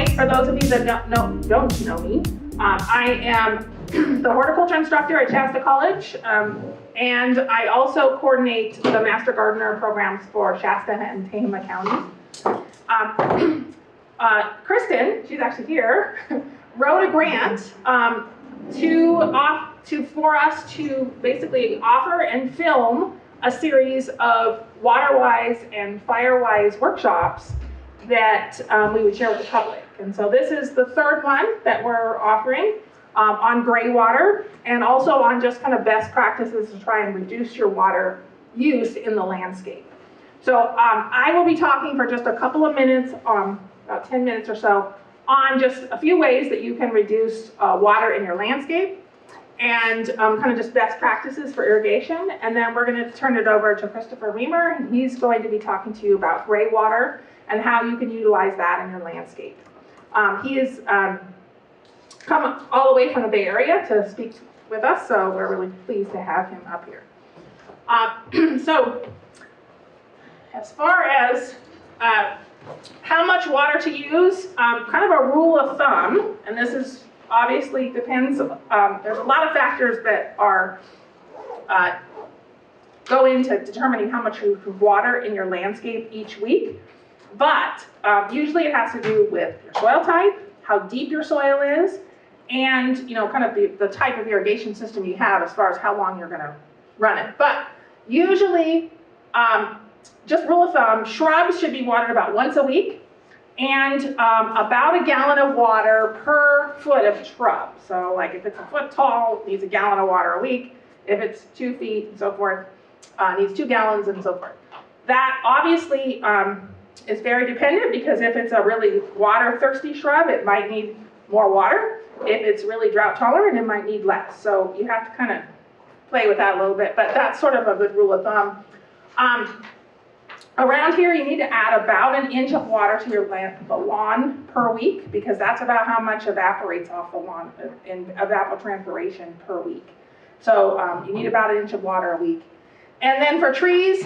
point, for those of you that don't know me, I am the horticulture instructor at Shasta College, and I also coordinate the Master Gardener programs for Shasta and Tehama counties. Kristen, she's actually here, wrote a grant for us to basically offer and film a series of water-wise and fire-wise workshops that we would share with the public. And so this is the third one that we're offering on gray water, and also on just kind of best practices to try and reduce your water use in the landscape. So I will be talking for just a couple of minutes, about 10 minutes or so, on just a few ways that you can reduce water in your landscape, and kind of just best practices for irrigation. And then we're going to turn it over to Christopher Reamer, and he's going to be talking to you about gray water and how you can utilize that in your landscape. He has come all the way from the Bay Area to speak with us, so we're really pleased to have him up here. So as far as how much water to use, kind of a rule of thumb, and this is obviously depends, there's a lot of factors that are go into determining how much you water in your landscape each week, but usually it has to do with your soil type, how deep your soil is, and kind of the type of irrigation system you have as far as how long you're going to run it. But usually, just rule of thumb, shrubs should be watered about once a week, and about a gallon of water per foot of shrub. So like if it's a foot tall, it needs a gallon of water a week. If it's 2 feet and so forth, needs 2 gallons and so forth. That obviously is very dependent, because if it's a really water thirsty shrub, it might need more water. If it's really drought tolerant, it might need less. So you have to kind of play with that a little bit, but that's sort of a good rule of thumb. Around here, you need to add about an inch of water to your the lawn per week, because that's about how much evaporates off the lawn in evapotranspiration per week. So you need about an inch of water a week. And then for trees,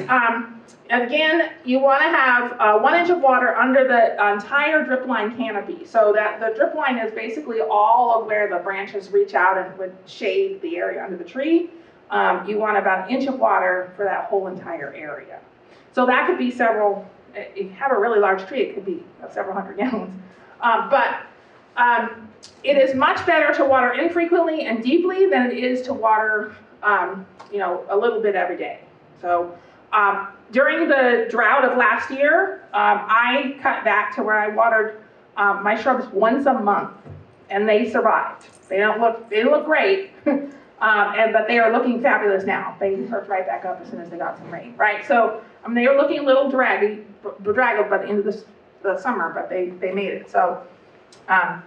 again, you want to have 1 inch of water under the entire drip line canopy. So that the drip line is basically all of where the branches reach out and would shade the area under the tree. You want about an inch of water for that whole entire area. So that could be several, if you have a really large tree, it could be several hundred gallons. But it is much better to water infrequently and deeply than it is to water a little bit every day. So during the drought of last year, I cut back to where I watered my shrubs once a month, and they survived. They don't look great, but they are looking fabulous now. They perked right back up as soon as they got some rain, right? So they were looking a little bedraggled by the end of the summer, but they made it. So how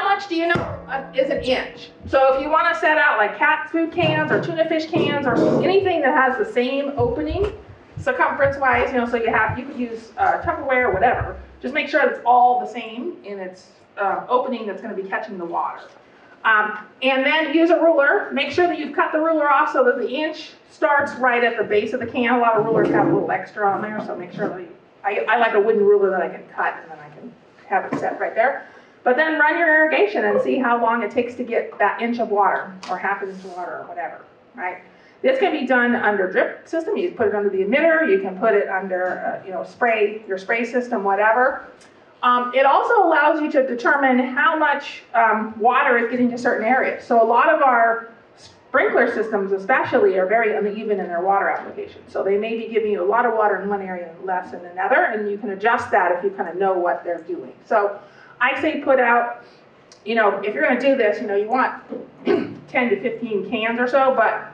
much do you know is an inch? So if you want to set out like cat food cans or tuna fish cans or anything that has the same opening circumference-wise, so you could use Tupperware or whatever. Just make sure it's all the same in its opening that's going to be catching the water. And then use a ruler. Make sure that you've cut the ruler off so that the inch starts right at the base of the can. A lot of rulers have a little extra on there, so make sure that I like a wooden ruler that I can cut, and then I can have it set right there. But then run your irrigation and see how long it takes to get that inch of water, or half an inch of water, or whatever, right? This can be done under drip system. You can put it under the emitter. You can put it under, your spray system, whatever. It also allows you to determine how much water is getting to certain areas. So a lot of our sprinkler systems especially are very uneven in their water application. So they may be giving you a lot of water in one area and less in another, and you can adjust that if you kind of know what they're doing. So I say put out, if you're going to do this, you want 10 to 15 cans or so, but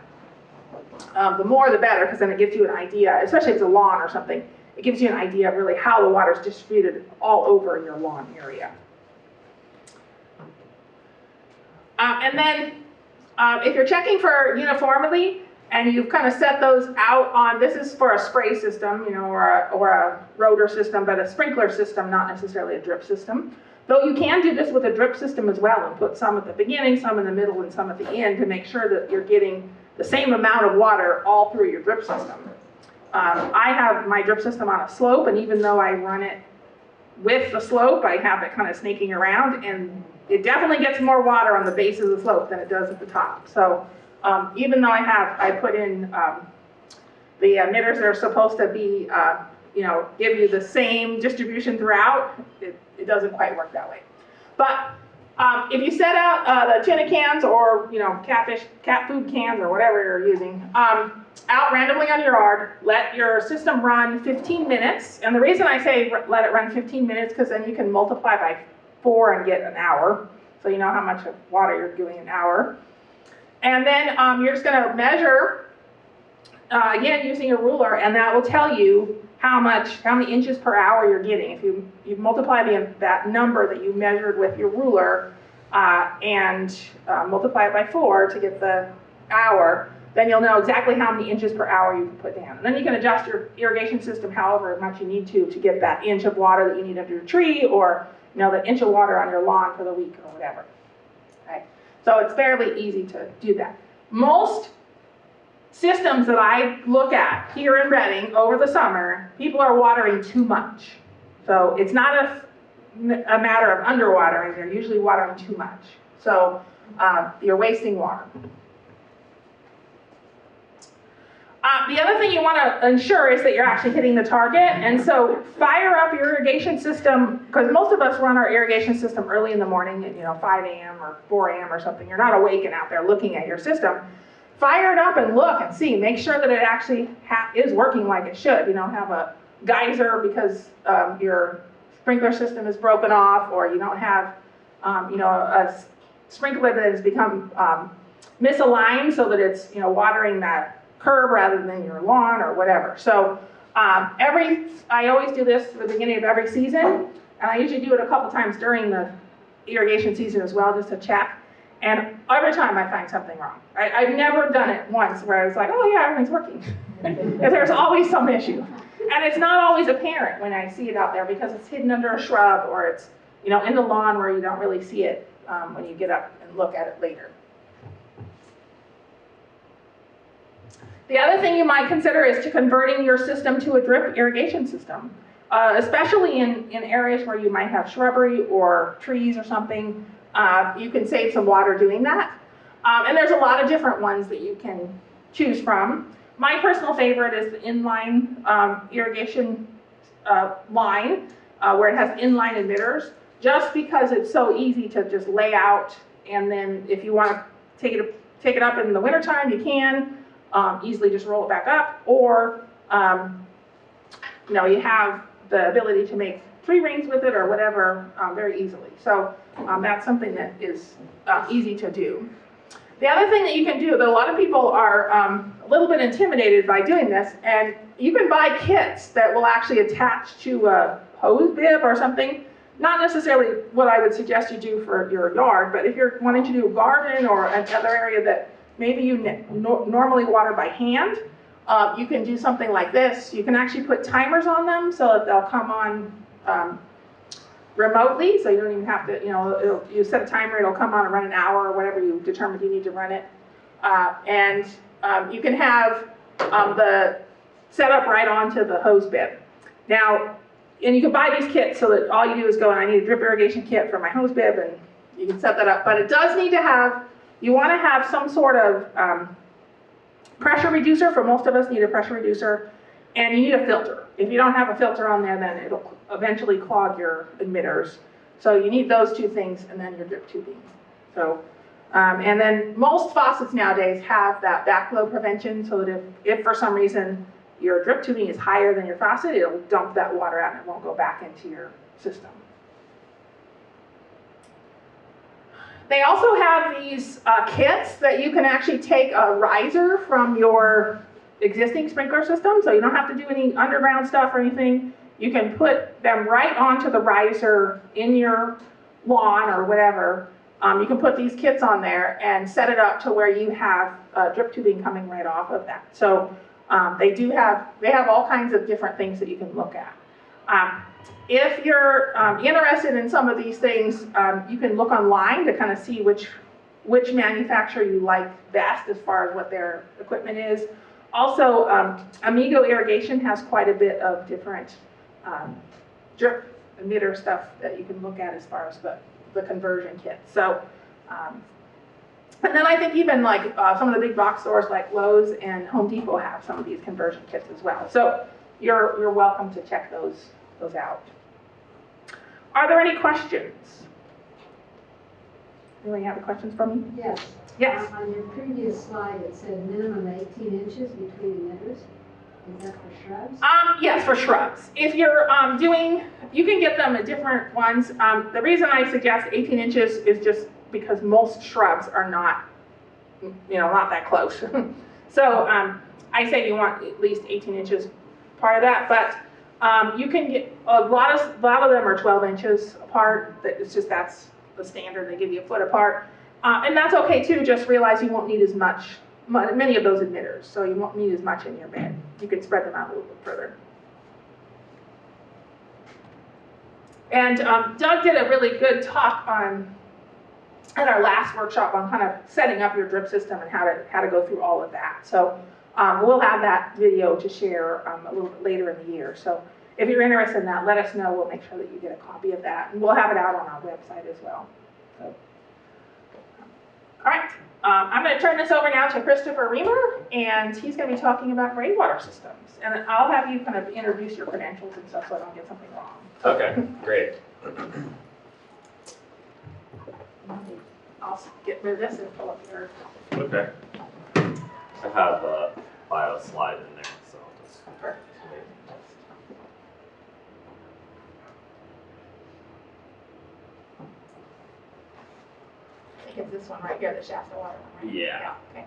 the more the better, because then it gives you an idea, especially if it's a lawn or something. It gives you an idea of really how the water is distributed all over your lawn area. And then if you're checking for uniformity and you've kind of set those out on, this is for a spray system, or a rotor system, but a sprinkler system, not necessarily a drip system. Though you can do this with a drip system as well and put some at the beginning, some in the middle, and some at the end to make sure that you're getting the same amount of water all through your drip system. I have my drip system on a slope, and even though I run it with the slope, I have it kind of snaking around, and it definitely gets more water on the base of the slope than it does at the top. So even though I put in the emitters that are supposed to be, give you the same distribution throughout, it doesn't quite work that way. But if you set out the tuna cans or, cat food cans or whatever you're using, out randomly on your yard, let your system run 15 minutes. And the reason I say let it run 15 minutes, because then you can multiply by 4 and get an hour. So you know how much water you're doing an hour. And then you're just going to measure, again, using a ruler, and that will tell you how many inches per hour you're getting. If you multiply that number that you measured with your ruler and multiply it by 4 to get the hour, then you'll know exactly how many inches per hour you can put down. And then you can adjust your irrigation system however much you need to get that inch of water that you need under your tree, or the inch of water on your lawn for the week or whatever. Okay? So it's fairly easy to do that. Most systems that I look at here in Redding over the summer, people are watering too much. So it's not a matter of underwatering, they're usually watering too much. So you're wasting water. The other thing you want to ensure is that you're actually hitting the target, and so fire up your irrigation system, because most of us run our irrigation system early in the morning at 5 a.m. or 4 a.m. or something. You're not awake and out there looking at your system. Fire it up and look and see. Make sure that it actually is working like it should. You don't have a geyser because your sprinkler system is broken off, or you don't have a sprinkler that has become misaligned so that it's watering that curb rather than your lawn or whatever. So I always do this at the beginning of every season, and I usually do it a couple times during the irrigation season as well, just to check. And every time I find something wrong. I've never done it once where I was like, oh yeah, everything's working. There's always some issue. And it's not always apparent when I see it out there because it's hidden under a shrub, or it's in the lawn where you don't really see it when you get up and look at it later. The other thing you might consider is to converting your system to a drip irrigation system, especially in areas where you might have shrubbery or trees or something. You can save some water doing that. And there's a lot of different ones that you can choose from. My personal favorite is the inline irrigation line, where it has inline emitters, just because it's so easy to just lay out, and then if you want to take it up in the wintertime, you can. Easily just roll it back up, or you have the ability to make tree rings with it or whatever very easily. So that's something that is easy to do. The other thing that you can do, that a lot of people are a little bit intimidated by doing this, and you can buy kits that will actually attach to a hose bib or something. Not necessarily what I would suggest you do for your yard, but if you're wanting to do a garden or another area that maybe you normally water by hand, you can do something like this. You can actually put timers on them so that they'll come on remotely, so you don't even have to, you set a timer, it'll come on and run an hour or whatever you determine you need to run it. And you can have the setup right onto the hose bib. Now, and you can buy these kits so that all you do is go, and I need a drip irrigation kit for my hose bib, and you can set that up. But it does need to have, you want to have some sort of pressure reducer. For most of us, need a pressure reducer, and you need a filter. If you don't have a filter on there, then it'll eventually clog your emitters. So you need those two things, and then your drip tubing. So, and then most faucets nowadays have that backflow prevention, so that if for some reason your drip tubing is higher than your faucet, it'll dump that water out and it won't go back into your system. They also have these kits that you can actually take a riser from your existing sprinkler system, so you don't have to do any underground stuff or anything. You can put them right onto the riser in your lawn or whatever. You can put these kits on there and set it up to where you have drip tubing coming right off of that. So they have all kinds of different things that you can look at. If you're interested in some of these things, you can look online to kind of see which manufacturer you like best as far as what their equipment is. Also, Amigo Irrigation has quite a bit of different drip emitter stuff that you can look at as far as the conversion kits. So, and then I think even like some of the big box stores like Lowe's and Home Depot have some of these conversion kits as well. So you're welcome to check those out. Are there any questions? Anybody have any questions for me? Yes. Yes. On your previous slide, it said minimum 18 inches between emitters. Is that for shrubs? Yes, for shrubs. If you're you can get them at different ones. The reason I suggest 18 inches is just because most shrubs are not, not that close. So I say you want at least 18 inches part of that, but you can get a lot of them are 12 inches apart. It's just that's the standard. They give you a foot apart, and that's okay too. Just realize you won't need as many of those emitters, so you won't need as much in your bed. You can spread them out a little bit further. And Doug did a really good talk at our last workshop on kind of setting up your drip system and how to go through all of that. So we'll have that video to share a little bit later in the year. So if you're interested in that, let us know. We'll make sure that you get a copy of that, and we'll have it out on our website as well. So, all right. I'm going to turn this over now to Christopher Reamer, and he's going to be talking about gray water systems. And I'll have you kind of introduce your credentials and stuff so I don't get something wrong. Okay, great. I'll get rid of this and pull up your. Okay. I have a bio slide in there, so I'll just Perfect. I think it's this one right here, the Shasta water one, right? Yeah. Okay.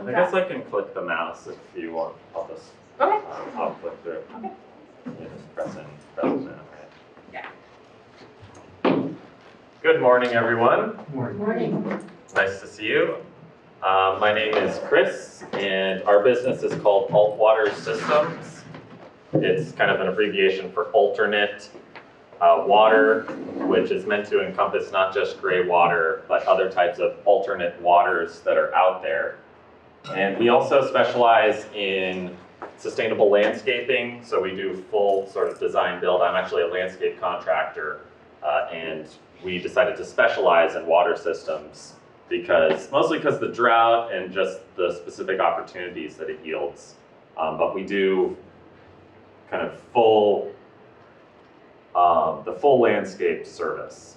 I guess I can click the mouse if you want. Okay. I'll click through. Okay. Yeah, just press in. Okay. Yeah. Good morning, everyone. Morning. Nice to see you. My name is Chris, and our business is called Alt Water Systems. It's kind of an abbreviation for alternate water, which is meant to encompass not just gray water, but other types of alternate waters that are out there. And we also specialize in sustainable landscaping, so we do full sort of design build. I'm actually a landscape contractor, and we decided to specialize in water systems mostly because the drought and just the specific opportunities that it yields. But we do kind of the full landscape service.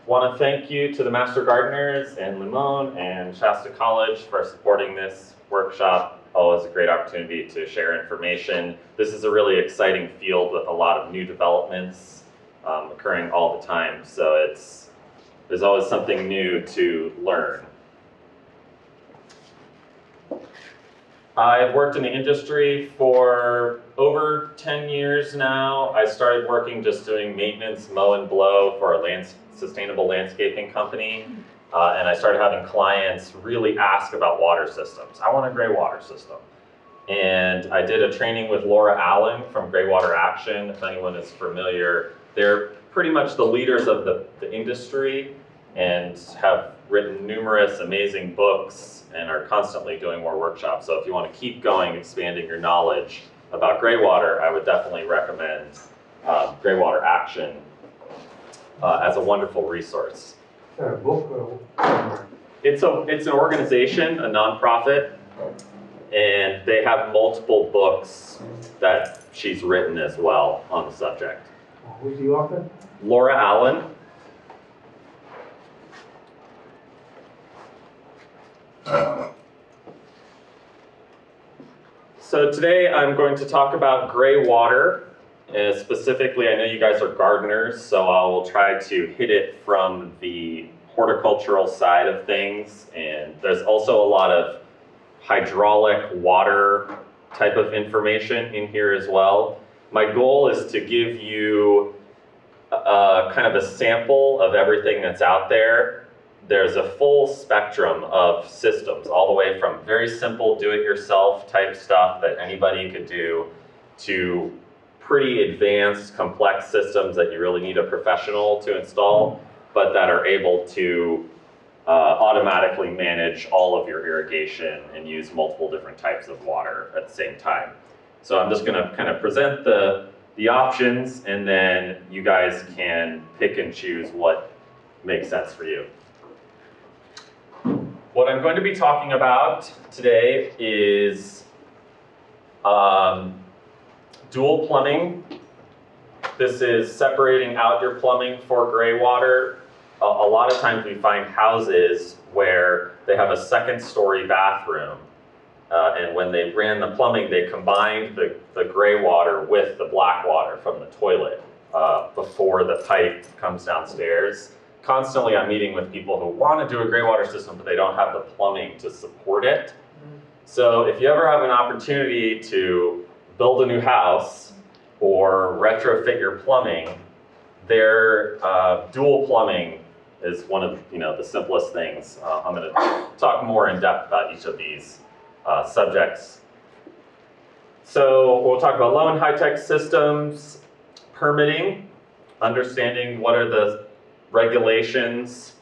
Want to thank you to the Master Gardeners and Limon and Shasta College for supporting this workshop. Always a great opportunity to share information. This is a really exciting field with a lot of new developments occurring all the time, so there's always something new to learn. I've worked in the industry for over 10 years now. I started working just doing maintenance, mow and blow for a sustainable landscaping company. And I started having clients really ask about water systems. I want a gray water system. And I did a training with Laura Allen from Gray Water Action. If anyone is familiar, they're pretty much the leaders of the industry and have written numerous amazing books and are constantly doing more workshops. So if you want to keep going, expanding your knowledge about gray water, I would definitely recommend Gray Water Action as a wonderful resource. Is that a book or? It's an organization, a nonprofit, and they have multiple books that she's written as well on the subject. Who's the author? Laura Allen. So today I'm going to talk about gray water. Specifically, I know you guys are gardeners, so I will try to hit it from the horticultural side of things. And there's also a lot of hydraulic water type of information in here as well. My goal is to give you kind of a sample of everything that's out there. There's a full spectrum of systems, all the way from very simple do-it-yourself type stuff that anybody could do to pretty advanced, complex systems that you really need a professional to install, but that are able to automatically manage all of your irrigation and use multiple different types of water at the same time. So I'm just gonna kind of present the options, and then you guys can pick and choose what makes sense for you. What I'm going to be talking about today is dual plumbing. This is separating out your plumbing for gray water. A lot of times we find houses where they have a second-story bathroom, and when they ran the plumbing, they combined the gray water with the black water from the toilet before the pipe comes downstairs. Constantly I'm meeting with people who want to do a gray water system, but they don't have the plumbing to support it. So if you ever have an opportunity to build a new house or retrofit your plumbing, their dual plumbing is one of the simplest things. I'm going to talk more in depth about each of these subjects. So we'll talk about low and high-tech systems, permitting, understanding what are the regulations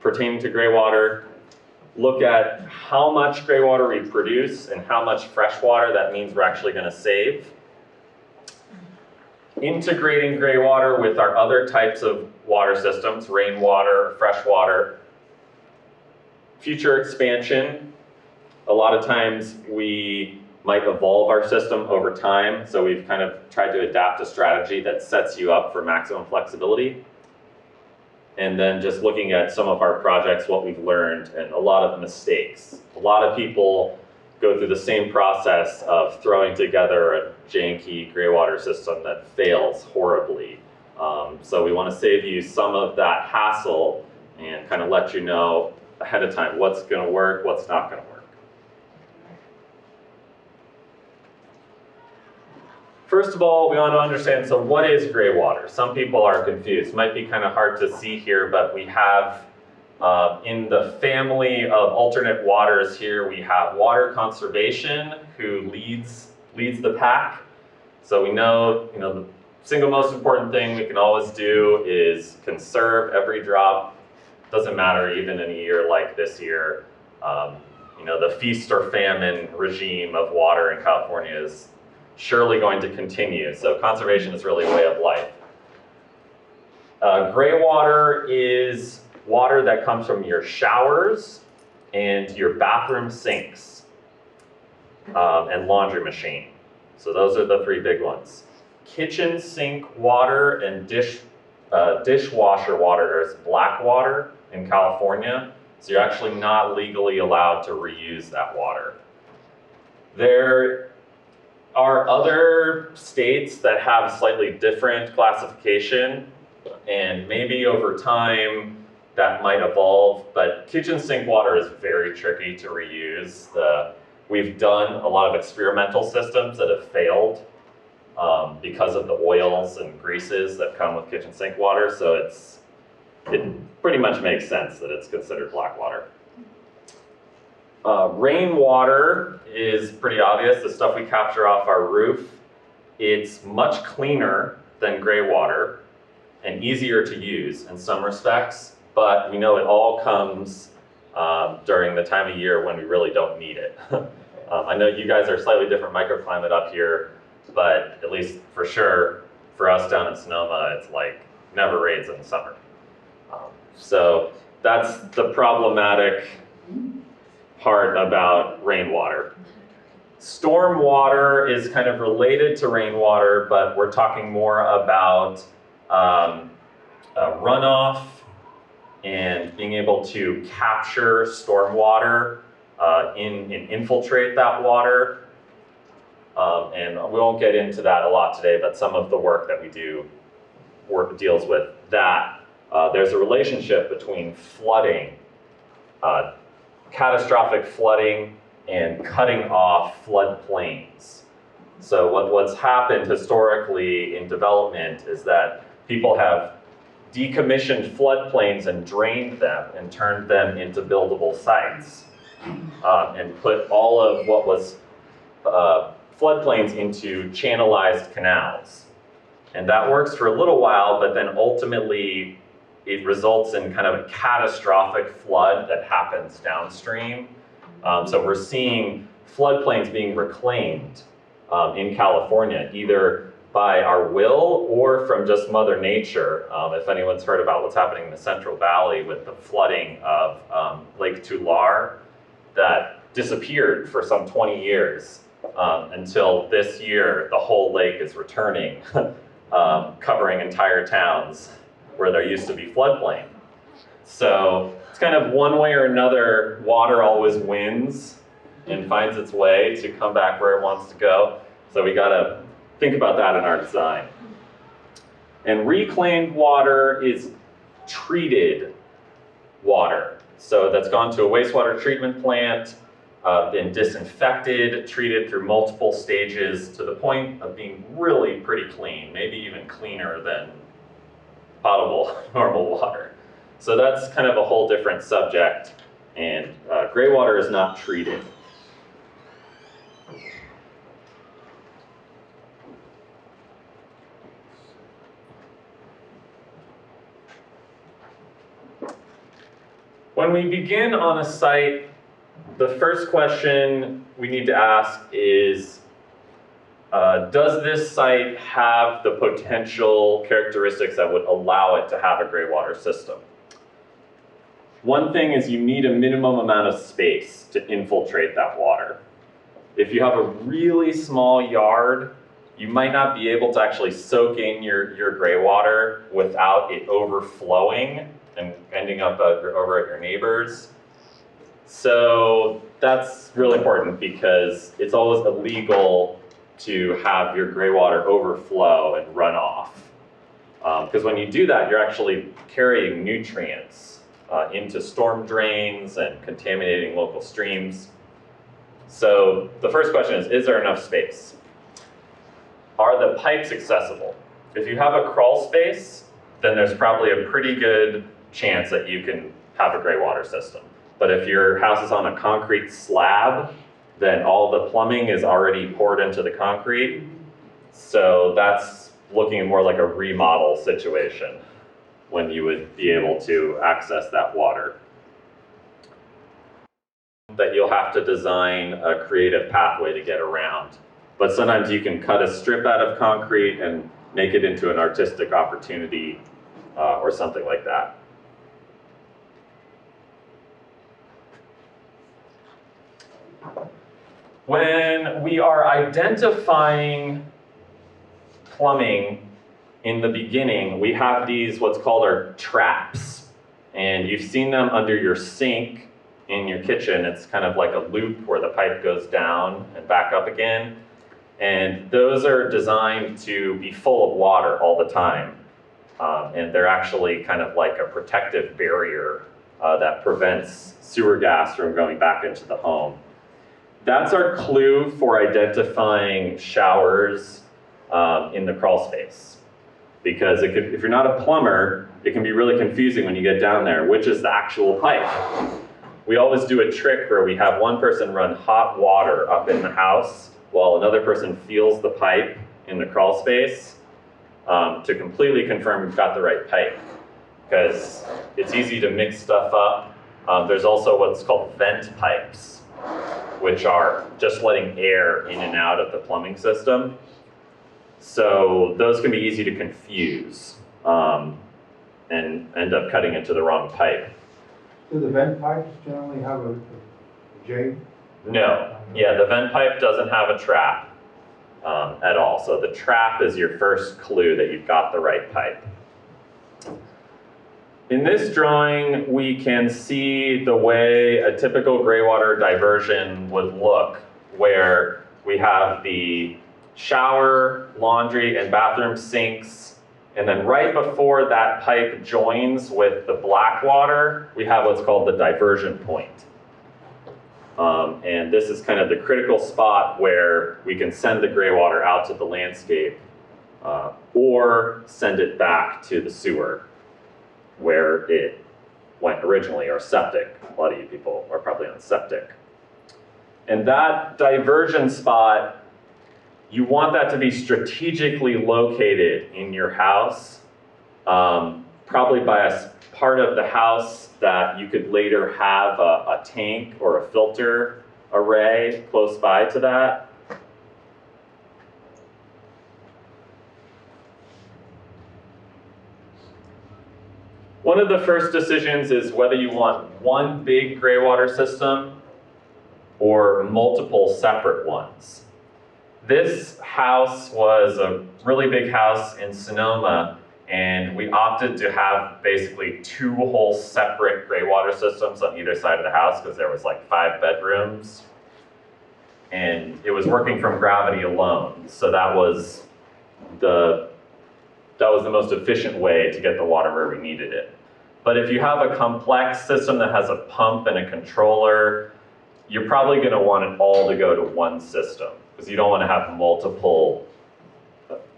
pertaining to gray water, look at how much gray water we produce and how much fresh water that means we're actually going to save, integrating gray water with our other types of water systems, rainwater, fresh water, future expansion. A lot of times we might evolve our system over time, so we've kind of tried to adapt a strategy that sets you up for maximum flexibility. And then just looking at some of our projects, what we've learned, and a lot of mistakes. A lot of people go through the same process of throwing together a janky gray water system that fails horribly. So we want to save you some of that hassle and kind of let you know ahead of time what's going to work, what's not going to work. First of all, we want to understand, so what is gray water? Some people are confused. It might be kind of hard to see here, but we have in the family of alternate waters here, we have water conservation, who leads the pack. So we know, the single most important thing we can always do is conserve every drop. Doesn't matter even in a year like this year. The feast or famine regime of water in California is surely going to continue. So conservation is really a way of life. Gray water is water that comes from your showers and your bathroom sinks and laundry machine. So those are the three big ones. Kitchen sink water and dishwasher water is black water in California. So you're actually not legally allowed to reuse that water. There are other states that have slightly different classification, and maybe over time that might evolve, but kitchen sink water is very tricky to reuse. We've done a lot of experimental systems that have failed because of the oils and greases that come with kitchen sink water, so it pretty much makes sense that it's considered black water. Rainwater is pretty obvious, the stuff we capture off our roof. It's much cleaner than gray water and easier to use in some respects, but we know it all comes during the time of year when we really don't need it. I know you guys are slightly different microclimate up here, but at least for sure, for us down in Sonoma, it's like never rains in the summer. So that's the problematic part about rainwater. Stormwater is kind of related to rainwater, but we're talking more about runoff and being able to capture stormwater and infiltrate that water. And we won't get into that a lot today, but some of the work that we do deals with that. There's a relationship between flooding, catastrophic flooding, and cutting off floodplains. So what's happened historically in development is that people have decommissioned floodplains and drained them and turned them into buildable sites, and put all of what was floodplains into channelized canals. And that works for a little while, but then ultimately it results in kind of a catastrophic flood that happens downstream. So we're seeing floodplains being reclaimed in California, either by our will or from just Mother Nature. If anyone's heard about what's happening in the Central Valley with the flooding of Lake Tulare that disappeared for some 20 years until this year, the whole lake is returning, covering entire towns where there used to be floodplain. So it's kind of one way or another, water always wins and finds its way to come back where it wants to go. So we gotta think about that in our design. And reclaimed water is treated water. So that's gone to a wastewater treatment plant, been disinfected, treated through multiple stages to the point of being really pretty clean, maybe even cleaner than potable normal water. So that's kind of a whole different subject, and gray water is not treated. When we begin on a site, the first question we need to ask is, does this site have the potential characteristics that would allow it to have a gray water system? One thing is you need a minimum amount of space to infiltrate that water. If you have a really small yard, you might not be able to actually soak in your gray water without it overflowing and ending up over at your neighbors. So that's really important because it's always illegal to have your gray water overflow and run off. Because when you do that, you're actually carrying nutrients into storm drains and contaminating local streams. So the first question is there enough space? Are the pipes accessible? If you have a crawl space, then there's probably a pretty good chance that you can have a gray water system. But if your house is on a concrete slab, then all the plumbing is already poured into the concrete. So that's looking more like a remodel situation when you would be able to access that water. That you'll have to design a creative pathway to get around. But sometimes you can cut a strip out of concrete and make it into an artistic opportunity or something like that. When we are identifying plumbing in the beginning, we have these what's called our traps. And you've seen them under your sink in your kitchen. It's kind of like a loop where the pipe goes down and back up again. And those are designed to be full of water all the time. And they're actually kind of like a protective barrier that prevents sewer gas from going back into the home. That's our clue for identifying showers in the crawl space. Because if you're not a plumber, it can be really confusing when you get down there, which is the actual pipe. We always do a trick where we have one person run hot water up in the house while another person feels the pipe in the crawl space to completely confirm we've got the right pipe. Because it's easy to mix stuff up. There's also what's called vent pipes, which are just letting air in and out of the plumbing system. So those can be easy to confuse and end up cutting into the wrong pipe. Do the vent pipes generally have a J? No, yeah, the vent pipe doesn't have a trap at all. So the trap is your first clue that you've got the right pipe. In this drawing, we can see the way a typical gray water diversion would look, where we have the shower, laundry, and bathroom sinks, and then right before that pipe joins with the black water, we have what's called the diversion point. And this is kind of the critical spot where we can send the gray water out to the landscape or send it back to the sewer where it went originally, or septic. A lot of you people are probably on septic. And that diversion spot, you want that to be strategically located in your house probably by part of the house that you could later have a tank or a filter array close by to that. One of the first decisions is whether you want one big gray water system or multiple separate ones. This house was a really big house in Sonoma, and we opted to have basically 2 whole separate gray water systems on either side of the house because there was like 5 bedrooms. And it was working from gravity alone. So that was the most efficient way to get the water where we needed it. But if you have a complex system that has a pump and a controller, you're probably going to want it all to go to one system because you don't want to have multiple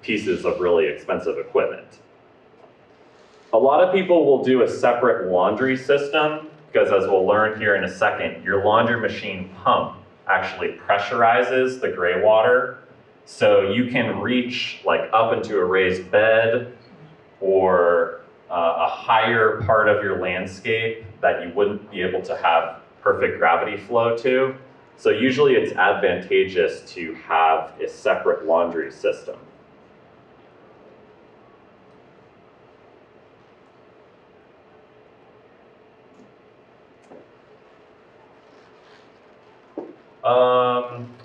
pieces of really expensive equipment. A lot of people will do a separate laundry system because, as we'll learn here in a second, your laundry machine pump actually pressurizes the gray water. So you can reach like up into a raised bed or a higher part of your landscape that you wouldn't be able to have perfect gravity flow to. So usually it's advantageous to have a separate laundry system.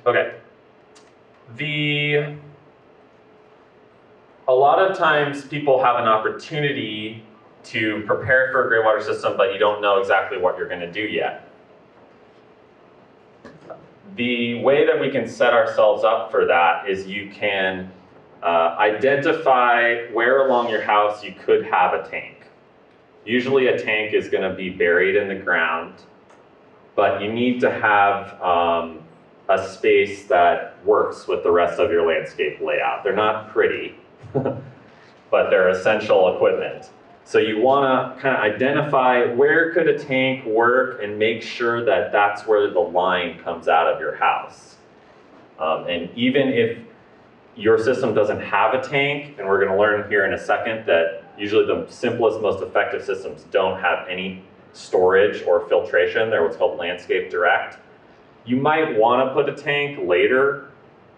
Okay. A lot of times people have an opportunity to prepare for a gray water system, but you don't know exactly what you're going to do yet. The way that we can set ourselves up for that is you can identify where along your house you could have a tank. Usually a tank is going to be buried in the ground, but you need to have a space that works with the rest of your landscape layout. They're not pretty, but they're essential equipment. So you want to kind of identify where could a tank work and make sure that that's where the line comes out of your house. And even if your system doesn't have a tank, and we're going to learn here in a second that usually the simplest, most effective systems don't have any storage or filtration. They're what's called landscape direct. You might want to put a tank later.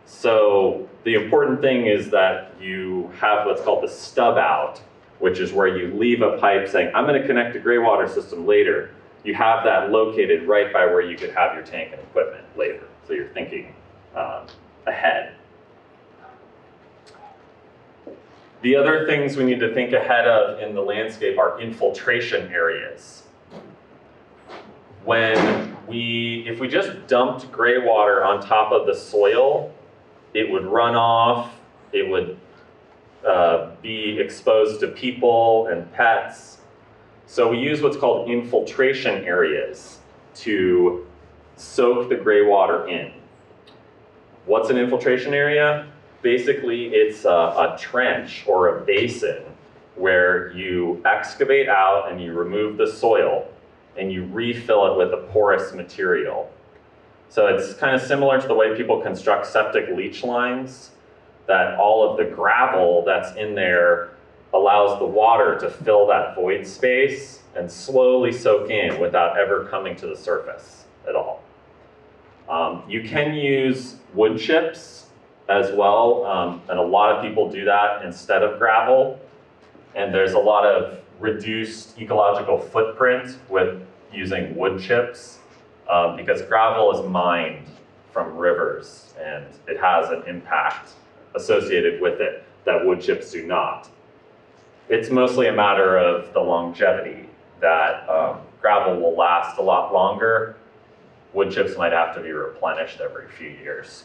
So the important thing is that you have what's called the stub out, which is where you leave a pipe saying, I'm going to connect a gray water system later. You have that located right by where you could have your tank and equipment later. So you're thinking ahead. The other things we need to think ahead of in the landscape are infiltration areas. If we just dumped gray water on top of the soil, it would run off, it would be exposed to people and pets. So we use what's called infiltration areas to soak the gray water in. What's an infiltration area? Basically, it's a trench or a basin where you excavate out and you remove the soil and you refill it with a porous material. So it's kind of similar to the way people construct septic leach lines, that all of the gravel that's in there allows the water to fill that void space and slowly soak in without ever coming to the surface at all. You can use wood chips as well, and a lot of people do that instead of gravel. And there's a lot of reduced ecological footprint with using wood chips because gravel is mined from rivers and it has an impact associated with it that wood chips do not. It's mostly a matter of the longevity that gravel will last a lot longer. Wood chips might have to be replenished every few years.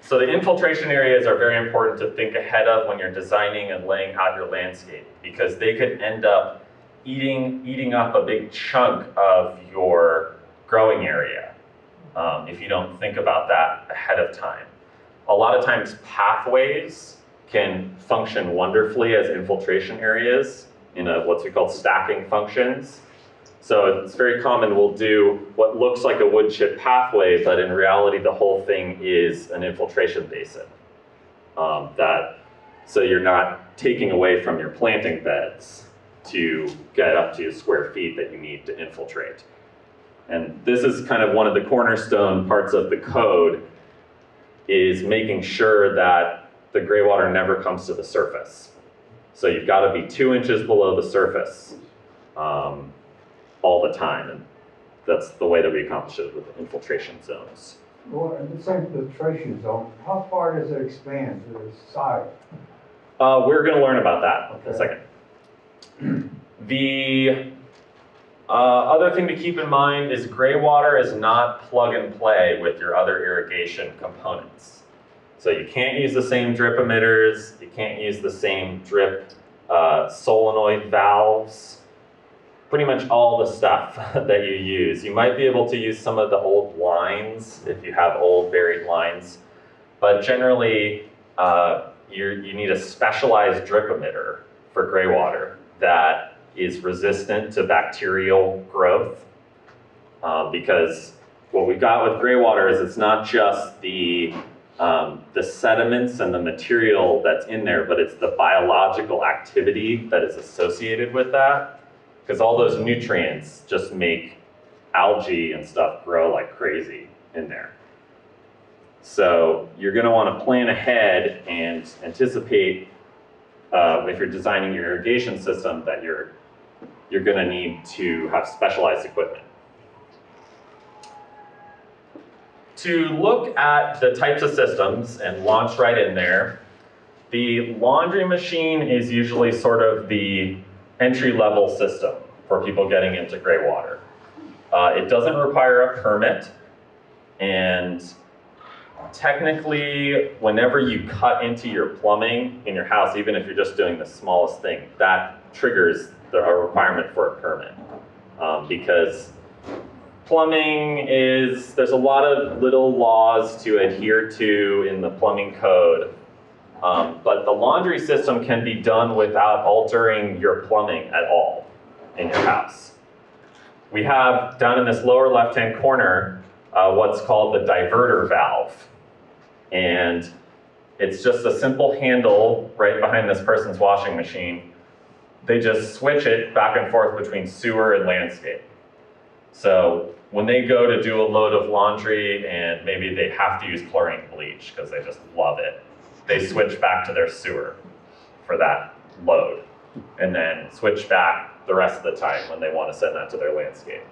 So the infiltration areas are very important to think ahead of when you're designing and laying out your landscape because they could end up eating up a big chunk of your growing area if you don't think about that ahead of time. A lot of times pathways can function wonderfully as infiltration areas in what's we call stacking functions. So it's very common we'll do what looks like a wood chip pathway, but in reality the whole thing is an infiltration basin. So you're not taking away from your planting beds to get up to square feet that you need to infiltrate. And this is kind of one of the cornerstone parts of the code, is making sure that the gray water never comes to the surface. So you've got to be 2 inches below the surface all the time. And that's the way that we accomplish it with the infiltration zones. Well, and the same filtration zone, how far does it expand to the side? We're going to learn about that in a Okay. second. The other thing to keep in mind is gray water is not plug and play with your other irrigation components. So you can't use the same drip emitters, you can't use the same drip solenoid valves, pretty much all the stuff that you use. You might be able to use some of the old lines if you have old buried lines, but generally you need a specialized drip emitter for gray water that is resistant to bacterial growth, because what we've got with gray water is it's not just the sediments and the material that's in there, but it's the biological activity that is associated with that, because all those nutrients just make algae and stuff grow like crazy in there. So you're going to want to plan ahead and anticipate, if you're designing your irrigation system, that you're going to need to have specialized equipment. To look at the types of systems and launch right in there, the laundry machine is usually sort of the entry-level system for people getting into gray water. It doesn't require a permit, and technically, whenever you cut into your plumbing in your house, even if you're just doing the smallest thing, that triggers a requirement for a permit. Because plumbing there's a lot of little laws to adhere to in the plumbing code, but the laundry system can be done without altering your plumbing at all in your house. We have down in this lower left-hand corner what's called the diverter valve. And it's just a simple handle right behind this person's washing machine. They just switch it back and forth between sewer and landscape. So when they go to do a load of laundry and maybe they have to use chlorine bleach because they just love it, they switch back to their sewer for that load and then switch back the rest of the time when they want to send that to their landscape.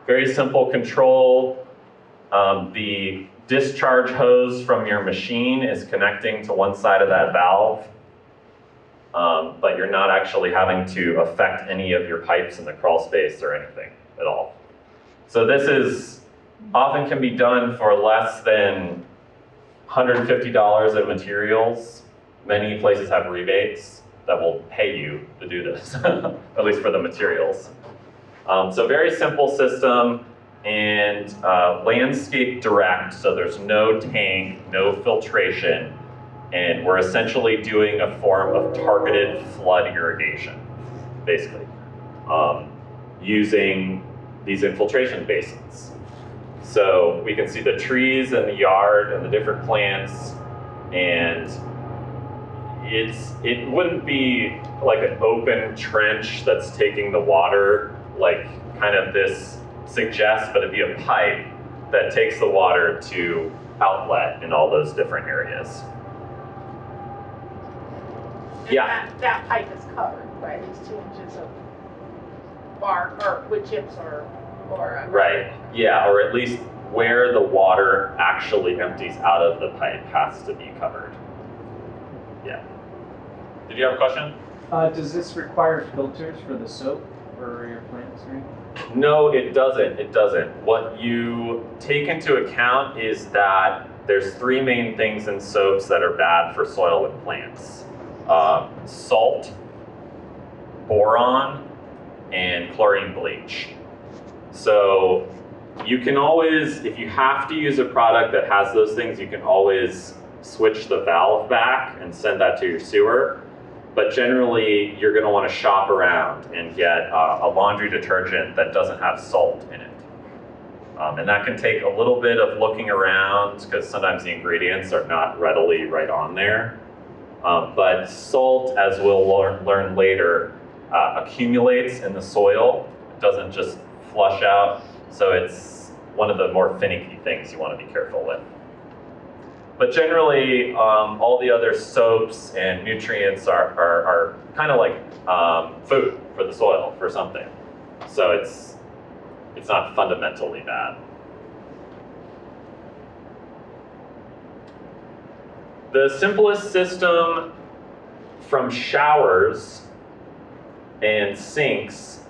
Very simple control. The discharge hose from your machine is connecting to one side of that valve, but you're not actually having to affect any of your pipes in the crawl space or anything at all. So this is often can be done for less than $150 in materials. Many places have rebates that will pay you to do this, at least for the materials. So very simple system. And landscape direct, so there's no tank, no filtration, and we're essentially doing a form of targeted flood irrigation, basically, using these infiltration basins. So we can see the trees in the yard and the different plants, and it wouldn't be like an open trench that's taking the water, like kind of this suggests, but it'd be a pipe that takes the water to outlet in all those different areas. And Yeah. that pipe is covered by these 2 inches of bark or wood chips or Right, yeah, or at least where the water actually empties out of the pipe has to be covered. Yeah. Did you have a question? Does this require filters for the soap for your plants or anything? No, it doesn't. It doesn't. What you take into account is that there's 3 main things in soaps that are bad for soil and plants. Salt, boron, and chlorine bleach. So you can always, if you have to use a product that has those things, you can always switch the valve back and send that to your sewer. But generally, you're going to want to shop around and get a laundry detergent that doesn't have salt in it. And that can take a little bit of looking around because sometimes the ingredients are not readily right on there. But salt, as we'll learn later, accumulates in the soil. It doesn't just flush out. So it's one of the more finicky things you want to be careful with. But generally, all the other soaps and nutrients are kind of like food for the soil, for something. So it's not fundamentally bad. The simplest system from showers and sinks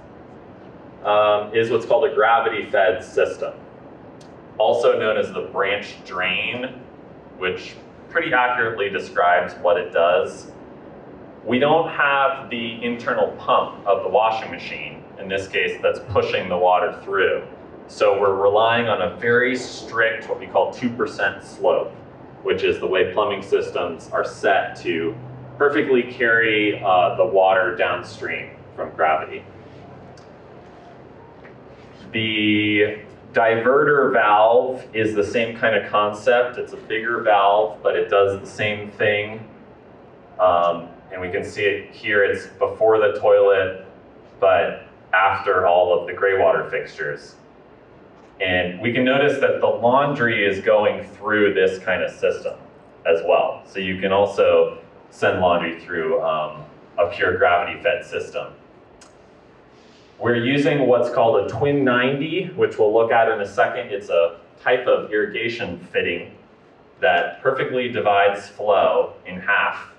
is what's called a gravity-fed system, also known as the branch drain, which pretty accurately describes what it does. We don't have the internal pump of the washing machine, in this case, that's pushing the water through. So we're relying on a very strict, what we call 2% slope, which is the way plumbing systems are set to perfectly carry the water downstream from gravity. The diverter valve is the same kind of concept. It's a bigger valve, but it does the same thing. And we can see it here. It's before the toilet, but after all of the gray water fixtures. And we can notice that the laundry is going through this kind of system as well. So you can also send laundry through a pure gravity-fed system. We're using what's called a Twin 90, which we'll look at in a second. It's a type of irrigation fitting that perfectly divides flow in half.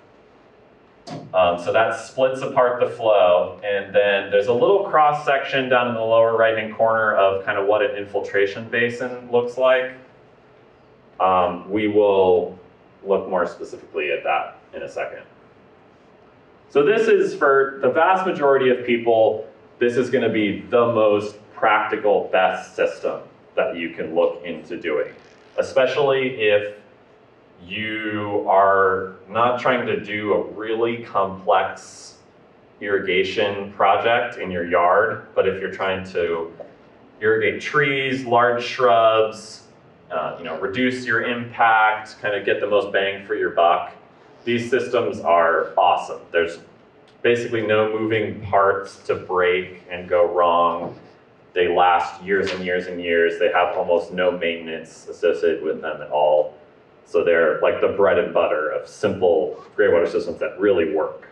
So that splits apart the flow, and then there's a little cross section down in the lower right-hand corner of kind of what an infiltration basin looks like. We will look more specifically at that in a second. So this is, for the vast majority of people, this is going to be the most practical, best system that you can look into doing, especially if you are not trying to do a really complex irrigation project in your yard, but if you're trying to irrigate trees, large shrubs, reduce your impact, kind of get the most bang for your buck, these systems are awesome. There's basically no moving parts to break and go wrong. They last years and years and years. They have almost no maintenance associated with them at all. So they're like the bread and butter of simple gray water systems that really work.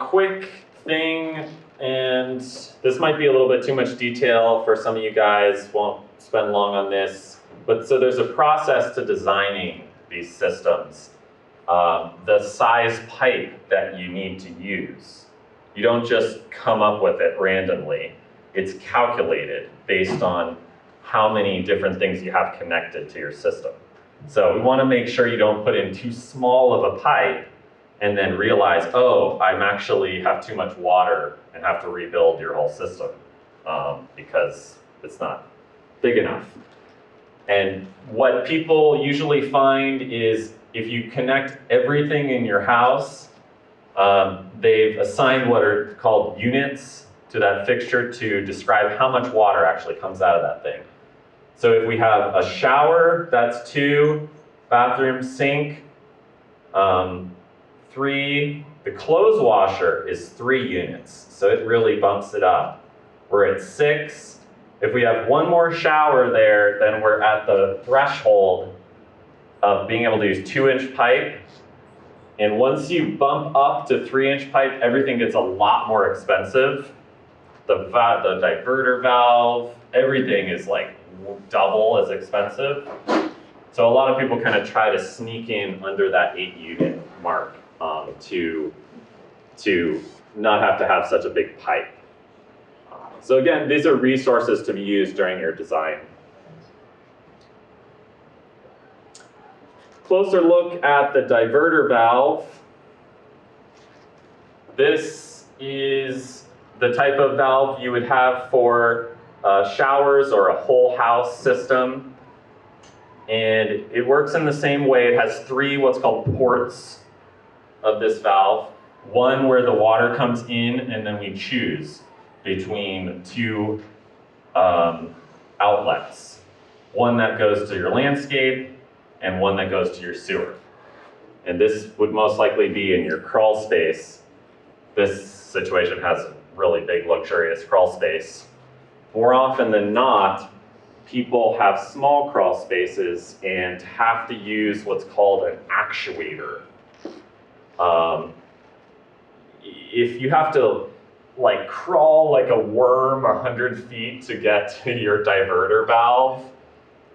Quick thing, and this might be a little bit too much detail for some of you guys, won't spend long on this, but so there's a process to designing these systems. The size pipe that you need to use, you don't just come up with it randomly. It's calculated based on how many different things you have connected to your system. So we want to make sure you don't put in too small of a pipe and then realize, oh, I actually have too much water and have to rebuild your whole system because it's not big enough. And what people usually find is if you connect everything in your house, they've assigned what are called units to that fixture to describe how much water actually comes out of that thing. So if we have a shower, that's 2, bathroom, sink, 3, the clothes washer is 3 units, so it really bumps it up. We're at 6. If we have one more shower there, then we're at the threshold of being able to use 2-inch pipe. And once you bump up to 3-inch pipe, everything gets a lot more expensive. The diverter valve, everything is like double as expensive. So a lot of people kind of try to sneak in under that 8-unit mark to not have to have such a big pipe. So again, these are resources to be used during your design. Closer look at the diverter valve. This is the type of valve you would have for showers or a whole house system. And it works in the same way. It has 3 what's called ports of this valve. One where the water comes in, and then we choose between 2 outlets. one that goes to your landscape, and one that goes to your sewer. And this would most likely be in your crawl space. This situation has a really big luxurious crawl space. More often than not, people have small crawl spaces and have to use what's called an actuator. If you have to like crawl like a worm 100 feet to get to your diverter valve,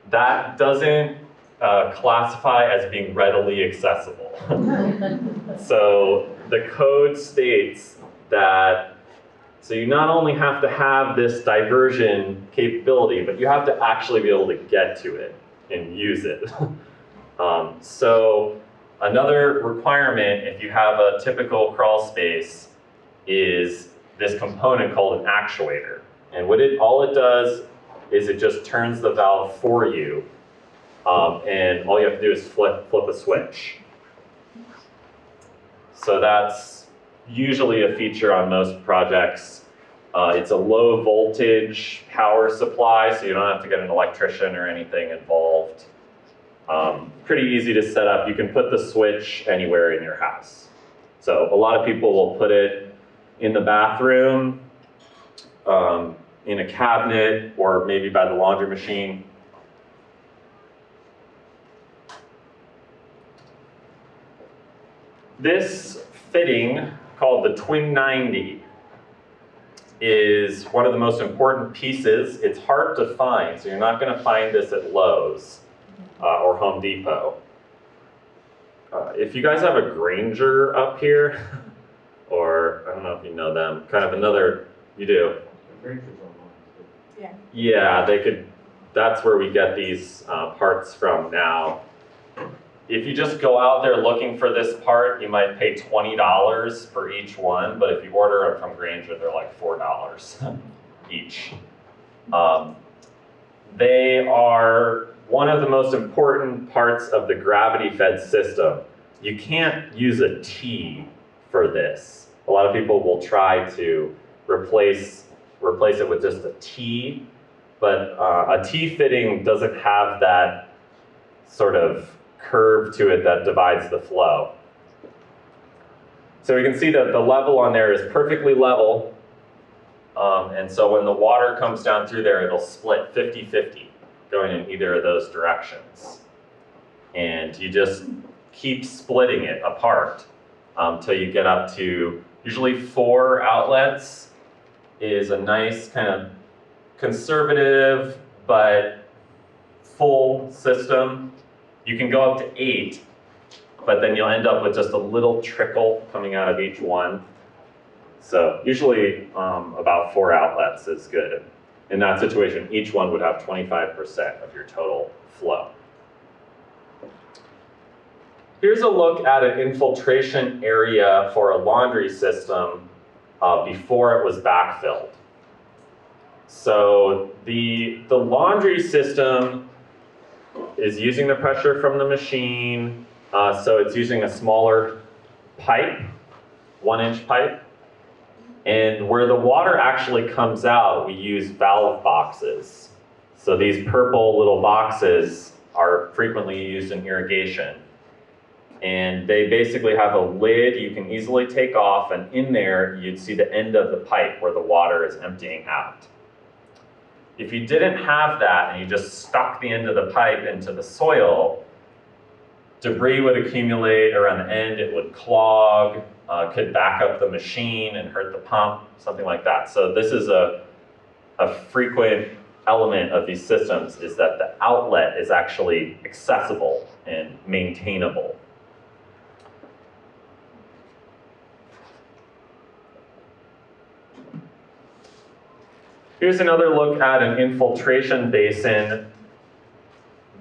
that doesn't classify as being readily accessible. So the code states that, so you not only have to have this diversion capability, but you have to actually be able to get to it and use it. So another requirement, if you have a typical crawl space, is this component called an actuator. And all it does is it just turns the valve for you. And all you have to do is flip a switch. So that's usually a feature on most projects. It's a low voltage power supply, so you don't have to get an electrician or anything involved. Pretty easy to set up. You can put the switch anywhere in your house. So a lot of people will put it in the bathroom, in a cabinet, or maybe by the laundry machine. This fitting, called the Twin 90, is one of the most important pieces. It's hard to find, so you're not going to find this at Lowe's or Home Depot. If you guys have a Grainger up here, or I don't know if you know them, kind of another, you do? Yeah, they could, that's where we get these parts from now. If you just go out there looking for this part, you might pay $20 for each one, but if you order them from Grainger, they're like $4 each. They are one of the most important parts of the gravity-fed system. You can't use a T for this. A lot of people will try to replace it with just a T, but a T fitting doesn't have that sort of curve to it that divides the flow. So we can see that the level on there is perfectly level, and so when the water comes down through there, it'll split 50-50, going in either of those directions. And you just keep splitting it apart until you get up to usually 4 outlets is a nice kind of conservative but full system. You can go up to 8, but then you'll end up with just a little trickle coming out of each one. So usually about 4 outlets is good. In that situation, each one would have 25% of your total flow. Here's a look at an infiltration area for a laundry system before it was backfilled. So the laundry system is using the pressure from the machine, so it's using a smaller pipe, 1-inch pipe. And where the water actually comes out, we use valve boxes. So these purple little boxes are frequently used in irrigation. And they basically have a lid you can easily take off, and in there you'd see the end of the pipe where the water is emptying out. If you didn't have that and you just stuck the end of the pipe into the soil, debris would accumulate around the end, it would clog, could back up the machine and hurt the pump, something like that. So this is a frequent element of these systems, is that the outlet is actually accessible and maintainable. Here's another look at an infiltration basin,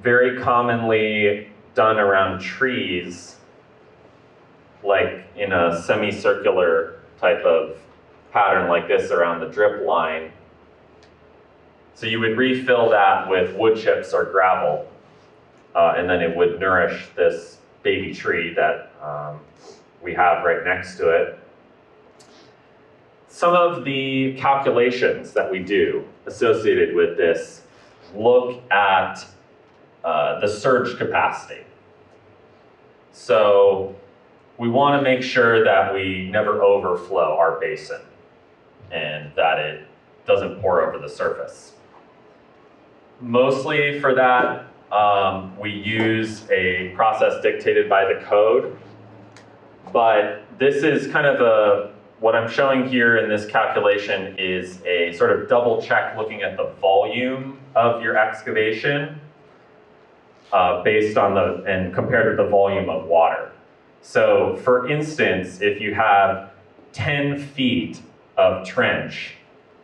very commonly done around trees, like in a semicircular type of pattern like this around the drip line. So you would refill that with wood chips or gravel, and then it would nourish this baby tree that we have right next to it. Some of the calculations that we do associated with this look at the surge capacity. So we want to make sure that we never overflow our basin and that it doesn't pour over the surface. Mostly for that, we use a process dictated by the code, but this is kind of what I'm showing here in this calculation is a sort of double check looking at the volume of your excavation based on and compared to the volume of water. So for instance, if you have 10 feet of trench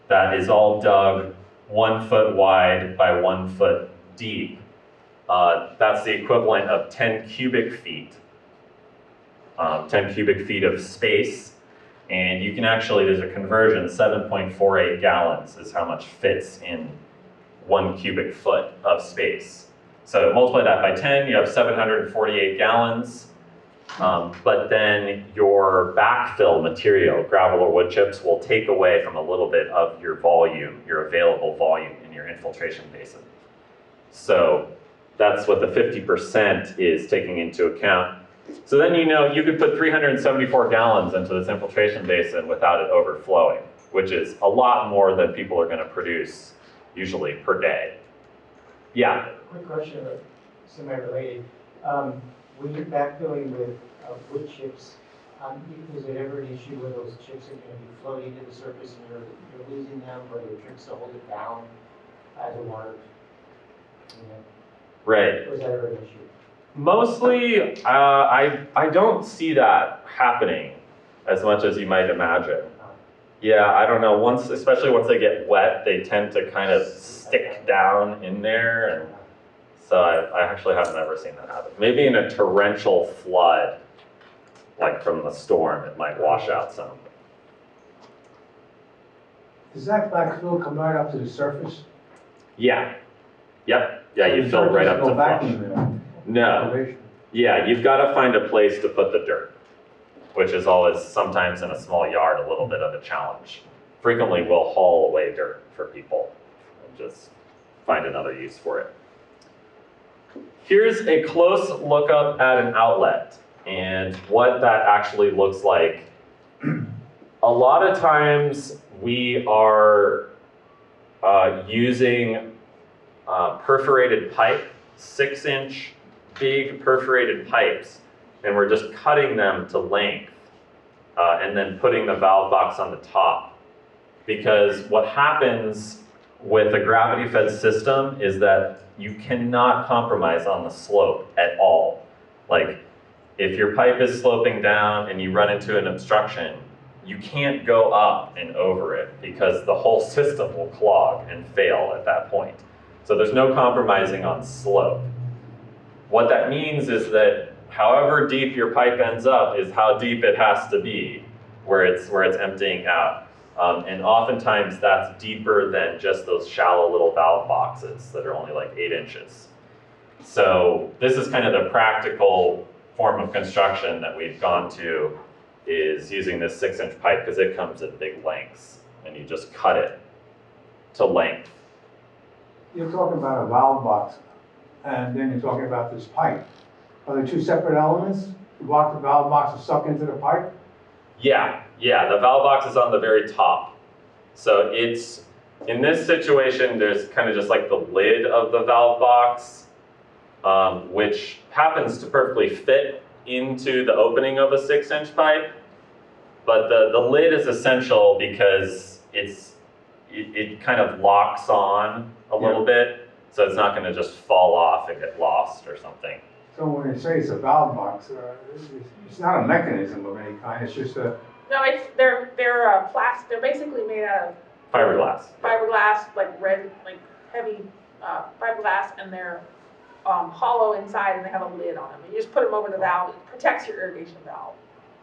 that is all dug 1 foot wide by 1 foot deep, that's the equivalent of 10 cubic feet. 10 cubic feet of space. And you can actually, there's a conversion, 7.48 gallons is how much fits in 1 cubic foot of space. So multiply that by 10, you have 748 gallons. But then your backfill material, gravel or wood chips, will take away from a little bit of your volume, your available volume in your infiltration basin. So that's what the 50% is taking into account. So then you could put 374 gallons into this infiltration basin without it overflowing, which is a lot more than people are going to produce usually per day. Yeah. Quick question, semi-related. When you're backfilling with wood chips, is there ever an issue where those chips are going to be floating to the surface and you're losing them, or there are tricks to hold it down as a water? Right. Or is that ever an issue? Mostly, I don't see that happening as much as you might imagine. Yeah, I don't know. Especially once they get wet, they tend to kind of stick down in there, and so I actually have never seen that happen. Maybe in a torrential flood, like from the storm, it might wash out some. Does that backfill come right up to the surface? Yeah. Yep. Yeah, you fill right up to flush. No. Yeah, you've got to find a place to put the dirt, which is always sometimes in a small yard a little bit of a challenge. Frequently we'll haul away dirt for people and just find another use for it. Here's a close lookup at an outlet and what that actually looks like. A lot of times we are using perforated pipe, 6-inch big perforated pipes, and we're just cutting them to length and then putting the valve box on the top. Because what happens with a gravity-fed system is that you cannot compromise on the slope at all. Like, if your pipe is sloping down and you run into an obstruction, you can't go up and over it because the whole system will clog and fail at that point. So there's no compromising on slope. What that means is that however deep your pipe ends up is how deep it has to be where it's emptying out. And oftentimes that's deeper than just those shallow little valve boxes that are only like 8 inches. So this is kind of the practical form of construction that we've gone to, is using this 6-inch pipe because it comes at big lengths and you just cut it to length. You're talking about a valve box, and then you're talking about this pipe. Are they two separate elements? You want the valve box to suck into the pipe? Yeah, the valve box is on the very top. So it's, in this situation, there's kind of just like the lid of the valve box, which happens to perfectly fit into the opening of a 6-inch pipe. But the lid is essential because it kind of locks on a little bit, so it's not going to just fall off and get lost or something. So when you say it's a valve box, it's not a mechanism of any kind, it's just a... No, they're plastic. They're basically made out of Fiberglass. fiberglass, like red, like heavy fiberglass, and they're hollow inside, and they have a lid on them. You just put them over the valve. It protects your irrigation valve.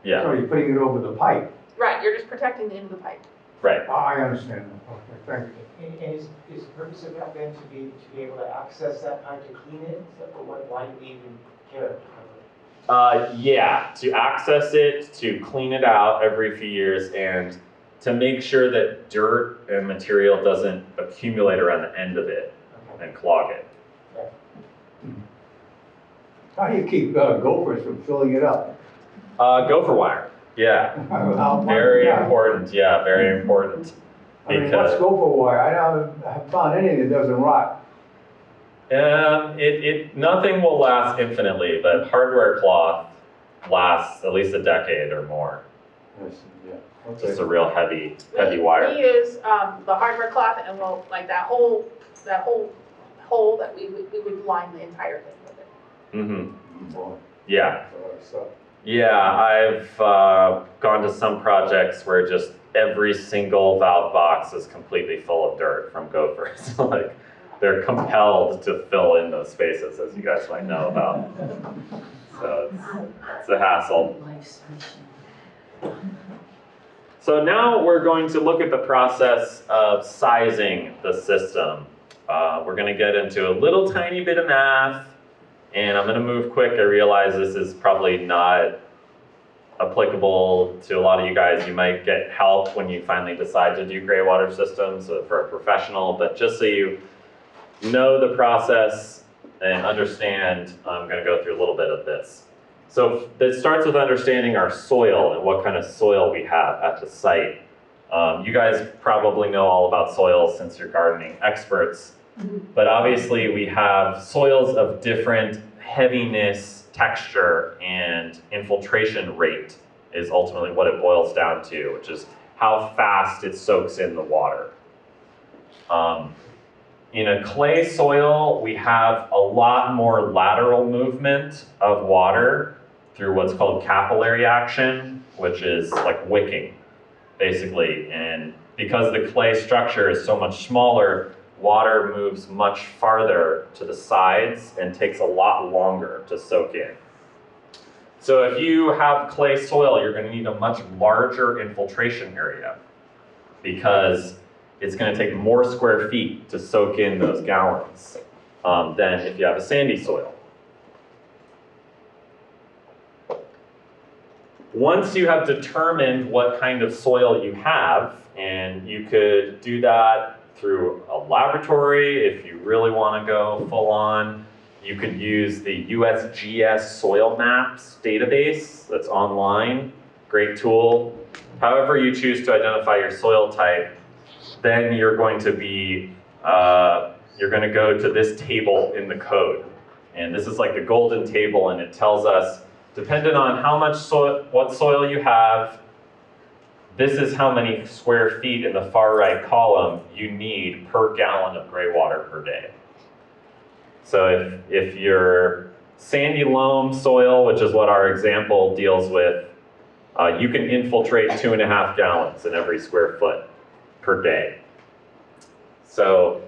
Yeah, So you're putting it over the pipe. Right. You're just protecting the end of the pipe. right. I understand that, okay, thank you. And is the purpose of that then to be able to access that pipe to clean it? Or why do we even care? Yeah, to access it, to clean it out every few years, and to make sure that dirt and material doesn't accumulate around the end of it. Okay. and clog it. How do you keep gophers from filling it up? Gopher wire, yeah, very important, yeah, very important. I mean, what's Because gopher wire? I haven't found anything that doesn't rot. nothing will last infinitely, but hardware cloth lasts at least a decade or more. Yes, yeah, It's just okay. a real heavy We wire. use, the hardware cloth and we'll, like that whole hole that we would line the entire thing with it. Mm-hmm, Boy, yeah. that's a lot of stuff. Yeah, I've gone to some projects where just every single valve box is completely full of dirt from gophers. Like, they're compelled to fill in those spaces, as you guys might know about. So it's a hassle. So now we're going to look at the process of sizing the system. We're going to get into a little tiny bit of math, and I'm going to move quick. I realize this is probably not applicable to a lot of you guys. You might get help when you finally decide to do gray water systems for a professional, but just so you know the process and understand, I'm going to go through a little bit of this. So it starts with understanding our soil and what kind of soil we have at the site. You guys probably know all about soils since you're gardening experts, but obviously we have soils of different heaviness, texture, and infiltration rate is ultimately what it boils down to, which is how fast it soaks in the water. In a clay soil, we have a lot more lateral movement of water through what's called capillary action, which is like wicking, basically. And because the clay structure is so much smaller, water moves much farther to the sides and takes a lot longer to soak in. So if you have clay soil, you're going to need a much larger infiltration area because it's going to take more square feet to soak in those gallons than if you have a sandy soil. Once you have determined what kind of soil you have, and you could do that through a laboratory if you really want to go full on, you could use the USGS Soil Maps database that's online, great tool. However you choose to identify your soil type, then you're going to be, you're going to go to this table in the code. And this is like the golden table, and it tells us, depending on how much soil, what soil you have, this is how many square feet in the far right column you need per gallon of gray water per day. So if you're sandy loam soil, which is what our example deals with, you can infiltrate 2.5 gallons in every square foot per day. So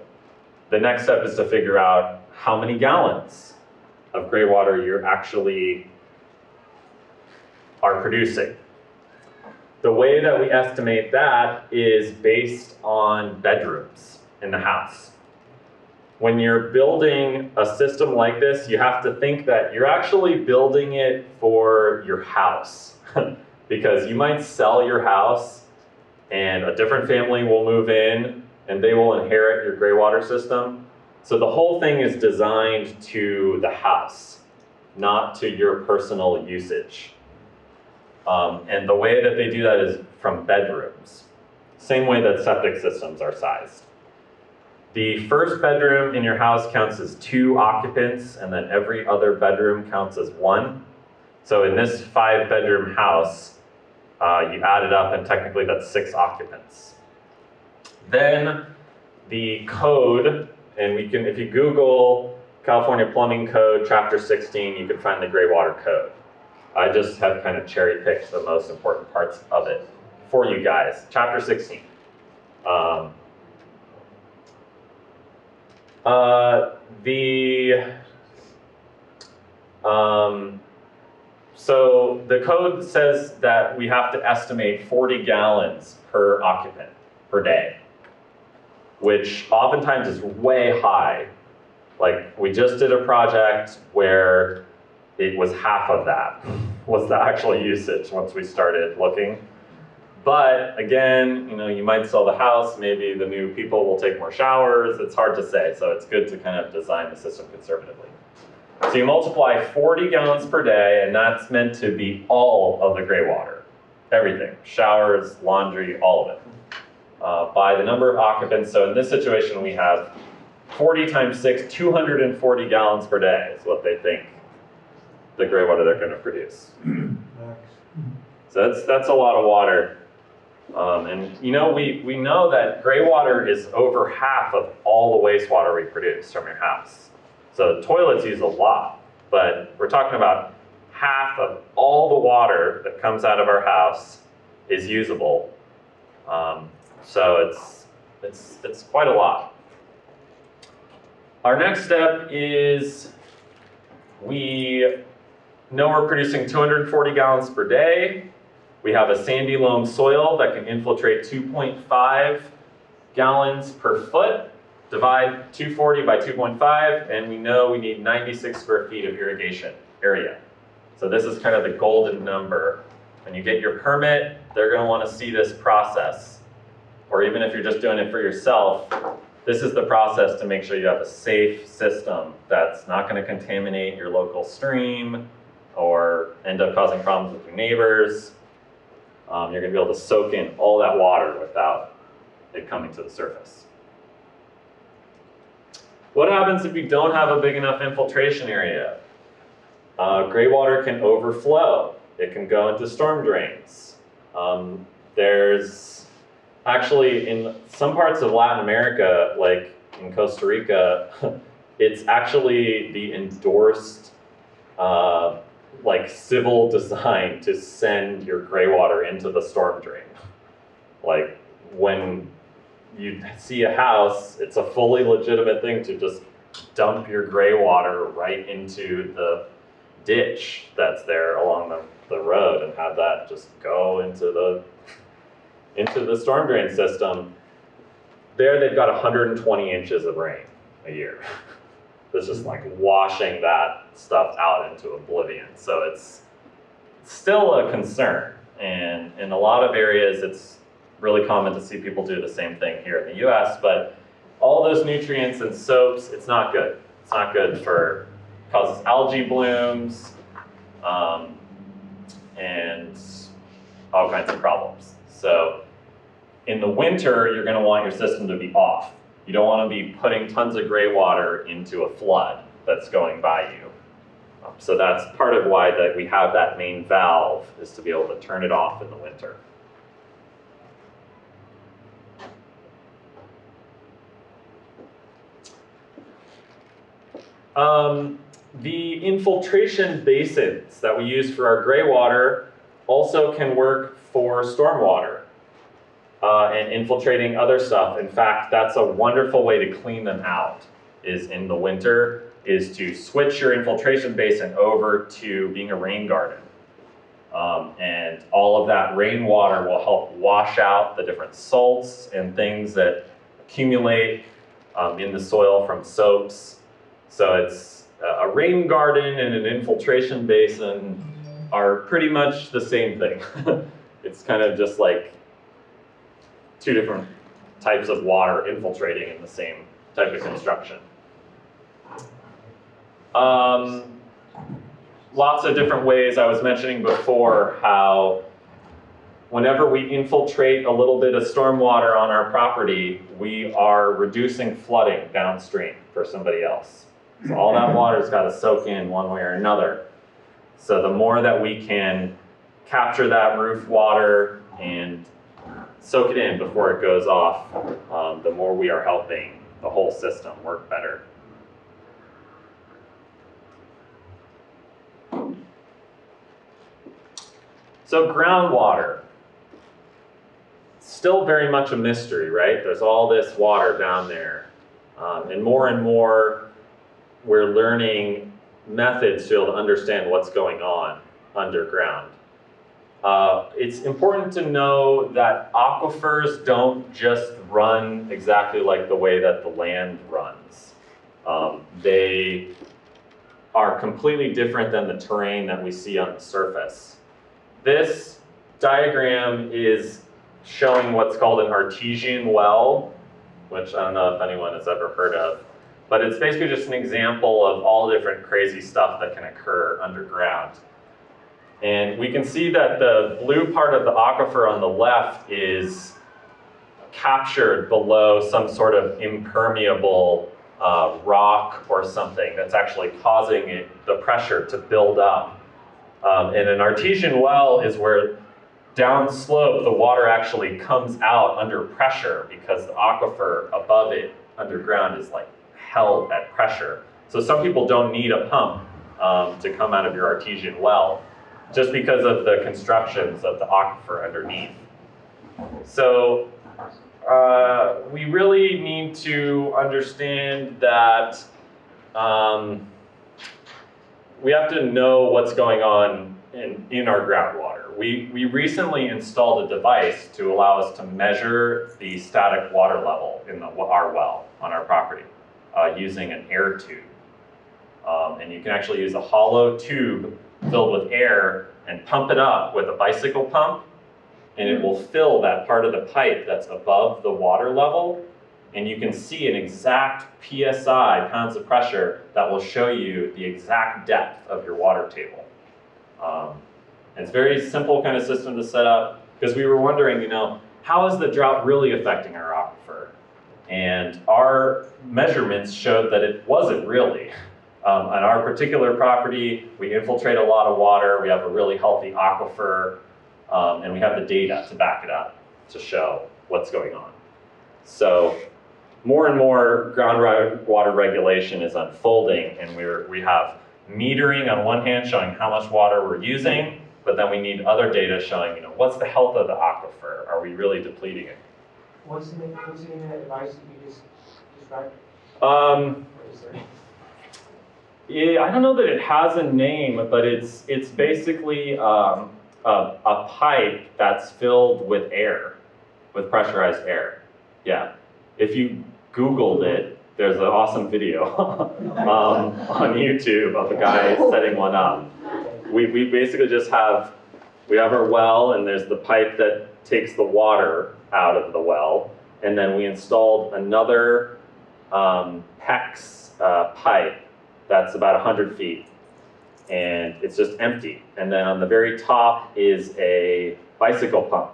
the next step is to figure out how many gallons of gray water you actually are producing. The way that we estimate that is based on bedrooms in the house. When you're building a system like this, you have to think that you're actually building it for your house because you might sell your house and a different family will move in and they will inherit your gray water system. So the whole thing is designed to the house, not to your personal usage. And the way that they do that is from bedrooms, same way that septic systems are sized. The first bedroom in your house counts as 2 occupants, and then every other bedroom counts as 1. So in this 5-bedroom house, you add it up, and technically that's 6 occupants. Then the code, and we can, if you Google California Plumbing Code, Chapter 16, you can find the gray water code. I just have kind of cherry-picked the most important parts of it for you guys. Chapter 16. So the code says that we have to estimate 40 gallons per occupant per day, which oftentimes is way high. Like, we just did a project where it was half of that was the actual usage once we started looking. But again, you might sell the house, maybe the new people will take more showers, it's hard to say, so it's good to kind of design the system conservatively. So you multiply 40 gallons per day, and that's meant to be all of the gray water. Everything, showers, laundry, all of it. By the number of occupants, so in this situation we have 40 times 6, 240 gallons per day is what they think the gray water they're going to produce. So that's a lot of water. And we know that gray water is over half of all the wastewater we produce from your house. So toilets use a lot, but we're talking about half of all the water that comes out of our house is usable. So it's quite a lot. Our next step is we know we're producing 240 gallons per day. We have a sandy loam soil that can infiltrate 2.5 gallons per foot. Divide 240 by 2.5, and we know we need 96 square feet of irrigation area. So this is kind of the golden number. When you get your permit, they're going to want to see this process. Or even if you're just doing it for yourself, this is the process to make sure you have a safe system that's not going to contaminate your local stream or end up causing problems with your neighbors. You're going to be able to soak in all that water without it coming to the surface. What happens if you don't have a big enough infiltration area? Gray water can overflow. It can go into storm drains. There's actually, in some parts of Latin America, like in Costa Rica, it's actually the endorsed civil design to send your gray water into the storm drain. Like when you see a house, it's a fully legitimate thing to just dump your gray water right into the ditch that's there along the road and have that just go into the storm drain system. There they've got 120 inches of rain a year. It's just like washing that stuff out into oblivion. So it's still a concern. And in a lot of areas, it's really common to see people do the same thing here in the US, but all those nutrients and soaps, it's not good. It's not good for, causes algae blooms, and all kinds of problems. So in the winter, you're gonna want your system to be off. You don't wanna be putting tons of gray water into a flood that's going by you. So that's part of why that we have that main valve, is to be able to turn it off in the winter. The infiltration basins that we use for our gray water also can work for stormwater and infiltrating other stuff. In fact, that's a wonderful way to clean them out, is in the winter, is to switch your infiltration basin over to being a rain garden. And all of that rainwater will help wash out the different salts and things that accumulate in the soil from soaps. So it's a rain garden and an infiltration basin are pretty much the same thing. It's kind of just like two different types of water infiltrating in the same type of construction. Lots of different ways. I was mentioning before how whenever we infiltrate a little bit of stormwater on our property, we are reducing flooding downstream for somebody else. So all that water's got to soak in one way or another. So the more that we can capture that roof water and soak it in before it goes off, the more we are helping the whole system work better. So groundwater, still very much a mystery, right? There's all this water down there. And more we're learning methods to be able to understand what's going on underground. It's important to know that aquifers don't just run exactly like the way that the land runs. They are completely different than the terrain that we see on the surface. This diagram is showing what's called an artesian well, which I don't know if anyone has ever heard of, but it's basically just an example of all the different crazy stuff that can occur underground. And we can see that the blue part of the aquifer on the left is captured below some sort of impermeable rock or something that's actually causing the pressure to build up. And an artesian well is where downslope the water actually comes out under pressure because the aquifer above it underground is like held at pressure. So some people don't need a pump to come out of your artesian well just because of the constructions of the aquifer underneath. So we really need to understand that we have to know what's going on in our groundwater. We recently installed a device to allow us to measure the static water level in our well on our property using an air tube. And you can actually use a hollow tube filled with air and pump it up with a bicycle pump, and it will fill that part of the pipe that's above the water level, and you can see an exact PSI, pounds of pressure, that will show you the exact depth of your water table. And it's a very simple kind of system to set up, because we were wondering, you know, how is the drought really affecting our aquifer? And our measurements showed that it wasn't really. On our particular property, we infiltrate a lot of water, we have a really healthy aquifer, and we have the data to back it up to show what's going on. So more and more groundwater regulation is unfolding, and we have metering on one hand showing how much water we're using, but then we need other data showing, you know, what's the health of the aquifer? Are we really depleting it? What's the name of that device that you just described? Or is there- Yeah, I don't know that it has a name, but it's basically a pipe that's filled with air, with pressurized air. Yeah, if you Googled it, there's an awesome video on YouTube of a guy setting one up. We basically just we have our well, and there's the pipe that takes the water out of the well, and then we installed another PEX pipe that's about 100 feet, and it's just empty. And then on the very top is a bicycle pump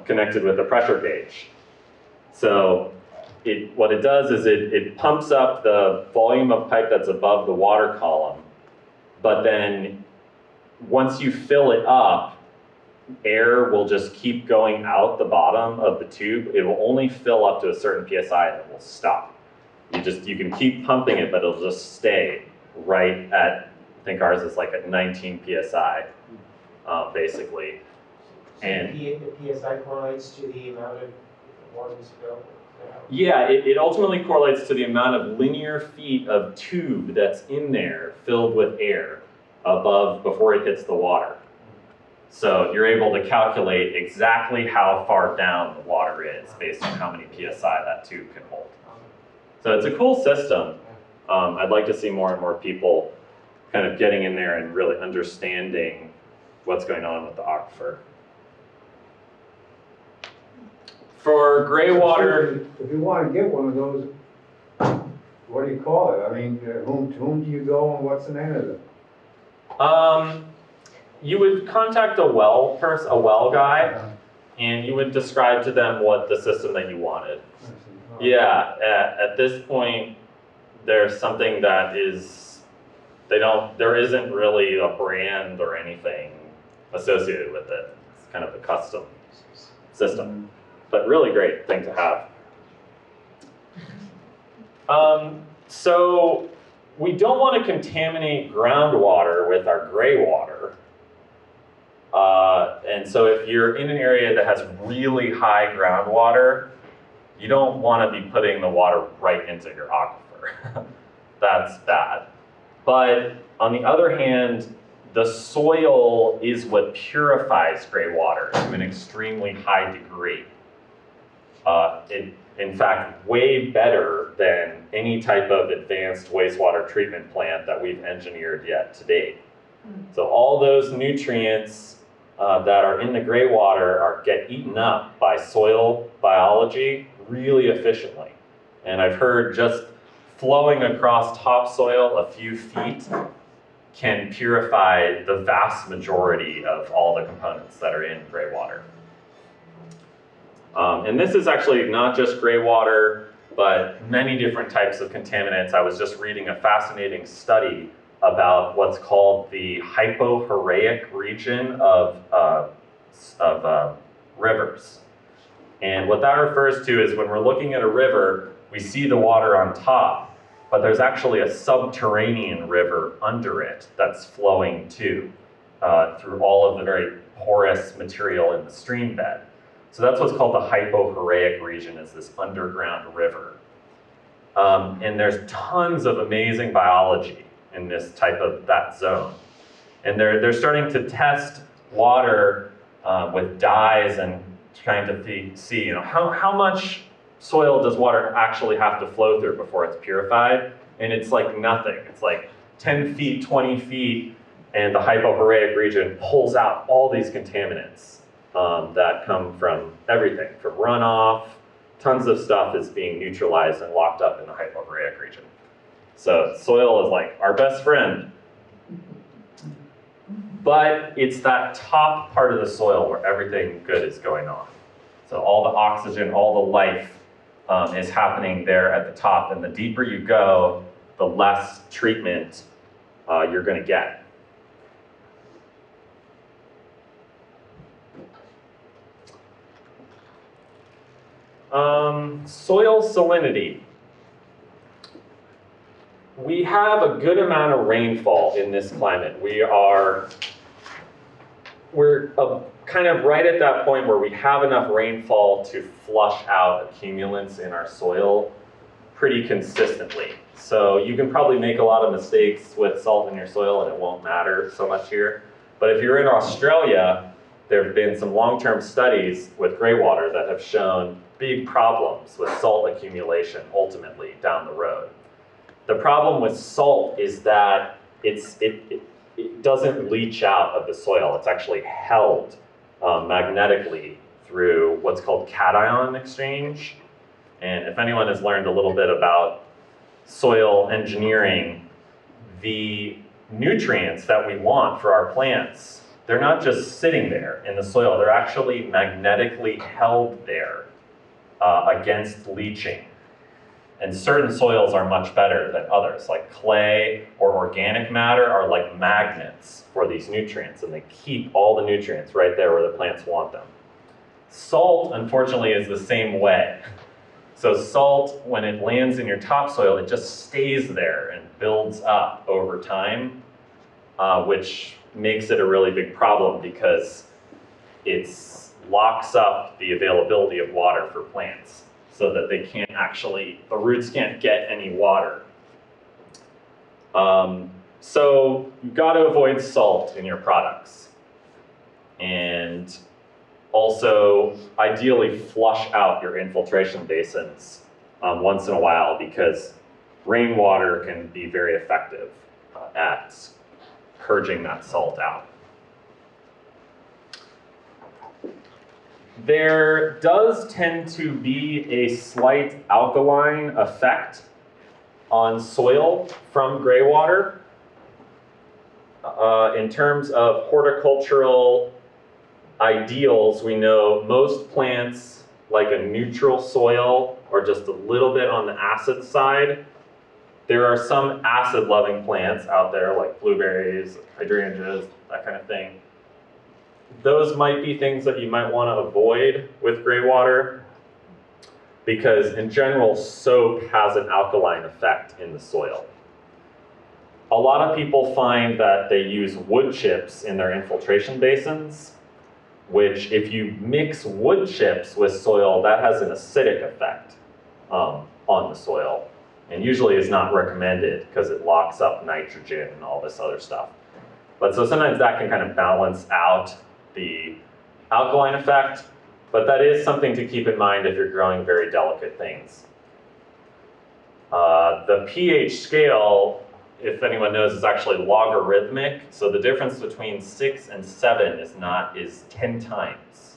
connected with a pressure gauge. So what it does is it pumps up the volume of pipe that's above the water column, but then once you fill it up, air will just keep going out the bottom of the tube. It will only fill up to a certain PSI and it will stop. You can keep pumping it, but it'll just stay right at, I think ours is like at 19 PSI, basically. And the PSI correlates to the amount of water that's filled? yeah, it ultimately correlates to the amount of linear feet of tube that's in there filled with air above before it hits the water. So you're able to calculate exactly how far down the water is based on how many PSI that tube can hold. So it's a cool system. I'd like to see more and more people kind of getting in there and really understanding what's going on with the aquifer. For gray water, If you want to get one of those, what do you call it? I mean, to whom do you go and what's the name of it? you would contact a well guy, and you would describe to them what the system that you wanted. Yeah, at this point, there's something that is, there isn't really a brand or anything associated with it. It's kind of a custom system, but really great thing to have. So we don't want to contaminate groundwater with our gray water. And so if you're in an area that has really high groundwater, you don't want to be putting the water right into your aquifer. That's bad. But on the other hand, the soil is what purifies gray water to an extremely high degree. In fact, way better than any type of advanced wastewater treatment plant that we've engineered yet to date. So all those nutrients that are in the gray water get eaten up by soil biology really efficiently. And I've heard just flowing across topsoil a few feet can purify the vast majority of all the components that are in gray water. And this is actually not just gray water, but many different types of contaminants. I was just reading a fascinating study about what's called the hypohoraic region of rivers. And what that refers to is when we're looking at a river, we see the water on top, but there's actually a subterranean river under it that's flowing too, through all of the very porous material in the stream bed. So that's what's called the hypohoraic region, is this underground river. And there's tons of amazing biology in this type of that zone. And they're starting to test water with dyes and trying to see, how much soil does water actually have to flow through before it's purified? And it's like nothing. It's like 10 feet, 20 feet, and the hypohoraic region pulls out all these contaminants that come from everything, from runoff. Tons of stuff is being neutralized and locked up in the hypohoraic region. So soil is like our best friend. But it's that top part of the soil where everything good is going on. So all the oxygen, all the life is happening there at the top. And the deeper you go, the less treatment you're going to get. Soil salinity. We have a good amount of rainfall in this climate. We're kind of right at that point where we have enough rainfall to flush out accumulants in our soil pretty consistently. So you can probably make a lot of mistakes with salt in your soil and it won't matter so much here. But if you're in Australia, there have been some long-term studies with gray water that have shown big problems with salt accumulation ultimately down the road. The problem with salt is that it doesn't leach out of the soil. It's actually held magnetically through what's called cation exchange. And if anyone has learned a little bit about soil engineering, the nutrients that we want for our plants, they're not just sitting there in the soil, they're actually magnetically held there against leaching. And certain soils are much better than others, like clay or organic matter are like magnets for these nutrients, and they keep all the nutrients right there where the plants want them. Salt, unfortunately, is the same way. So salt, when it lands in your topsoil, it just stays there and builds up over time, which makes it a really big problem because it locks up the availability of water for plants so that they can't actually, the roots can't get any water. So you've got to avoid salt in your products. And also, ideally flush out your infiltration basins once in a while because rainwater can be very effective at purging that salt out. There does tend to be a slight alkaline effect on soil from gray water. In terms of horticultural ideals, we know most plants like a neutral soil or just a little bit on the acid side. There are some acid-loving plants out there like blueberries, hydrangeas, that kind of thing. Those might be things that you might want to avoid with gray water because in general, soap has an alkaline effect in the soil. A lot of people find that they use wood chips in their infiltration basins, which if you mix wood chips with soil, that has an acidic effect on the soil, and usually is not recommended because it locks up nitrogen and all this other stuff. But so sometimes that can kind of balance out the alkaline effect, but that is something to keep in mind if you're growing very delicate things. The pH scale if anyone knows, is actually logarithmic. So the difference between 6 and 7 is 10 times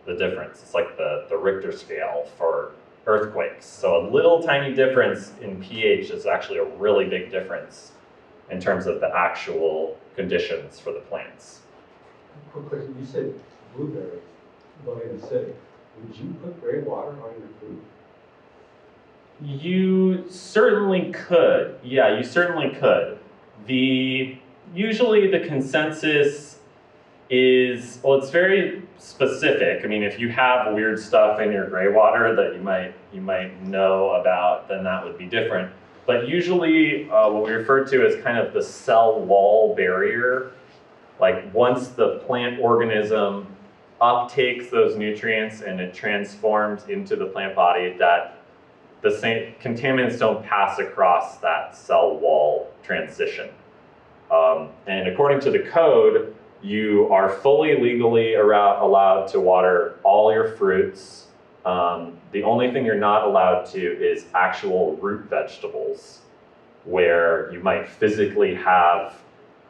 the difference. It's like the Richter scale for earthquakes. So a little tiny difference in pH is actually a really big difference in terms of the actual conditions for the plants. Quick question, you said blueberries, low in acidic. Would you put gray water on your fruit? You certainly could. Yeah, you certainly could. Usually the consensus is, well, it's very specific. I mean, if you have weird stuff in your gray water that you might know about, then that would be different. But usually what we refer to as kind of the cell wall barrier, like once the plant organism uptakes those nutrients and it transforms into the plant body, that the same contaminants don't pass across that cell wall transition. And according to the code, you are fully legally allowed to water all your fruits. The only thing you're not allowed to is actual root vegetables, where you might physically have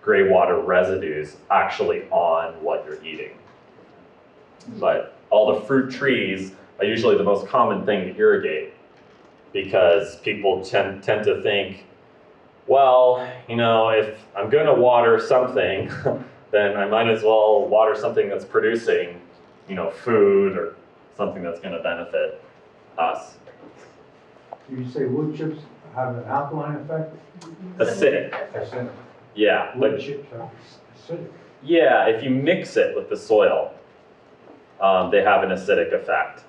gray water residues actually on what you're eating. But all the fruit trees are usually the most common thing to irrigate, because people tend to think, well, you know, if I'm going to water something, then I might as well water something that's producing, you know, food or something that's going to benefit us. You say wood chips have an alkaline effect? Acidic, Acidic. yeah. Wood But chips are acidic. yeah, if you mix it with the soil, they have an acidic effect.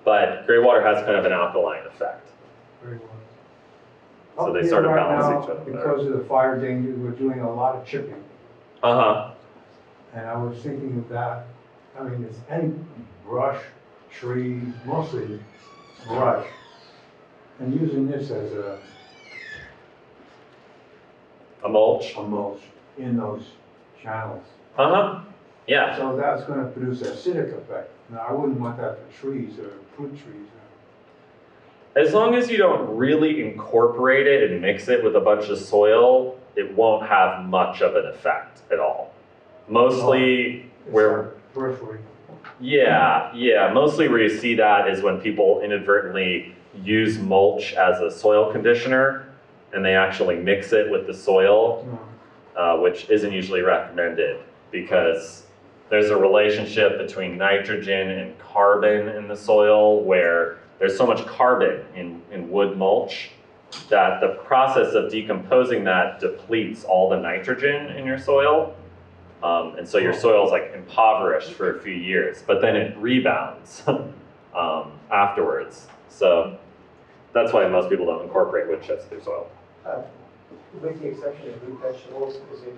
But gray water has kind of an alkaline effect. Very well. So they Up here sort of right balance now, each other there. Because of the fire danger, we're doing a lot of chipping. Uh-huh. And I was thinking of that, I mean, it's any brush, trees, mostly brush. And using this as A mulch. a mulch in those channels. Uh-huh. Yeah. So that's gonna produce acidic effect. Now, I wouldn't want that for trees or fruit trees. As long as you don't really incorporate it and mix it with a bunch of soil, it won't have much of an effect at all. Mostly It's where, like periphery. yeah, mostly where you see that is when people inadvertently use mulch as a soil conditioner and they actually mix it with the soil, which isn't usually recommended, because there's a relationship between nitrogen and carbon in the soil where there's so much carbon in wood mulch that the process of decomposing that depletes all the nitrogen in your soil. And so your soil is like impoverished for a few years, but then it rebounds afterwards. So that's why most people don't incorporate wood chips in their soil. With the exception of root vegetables, is it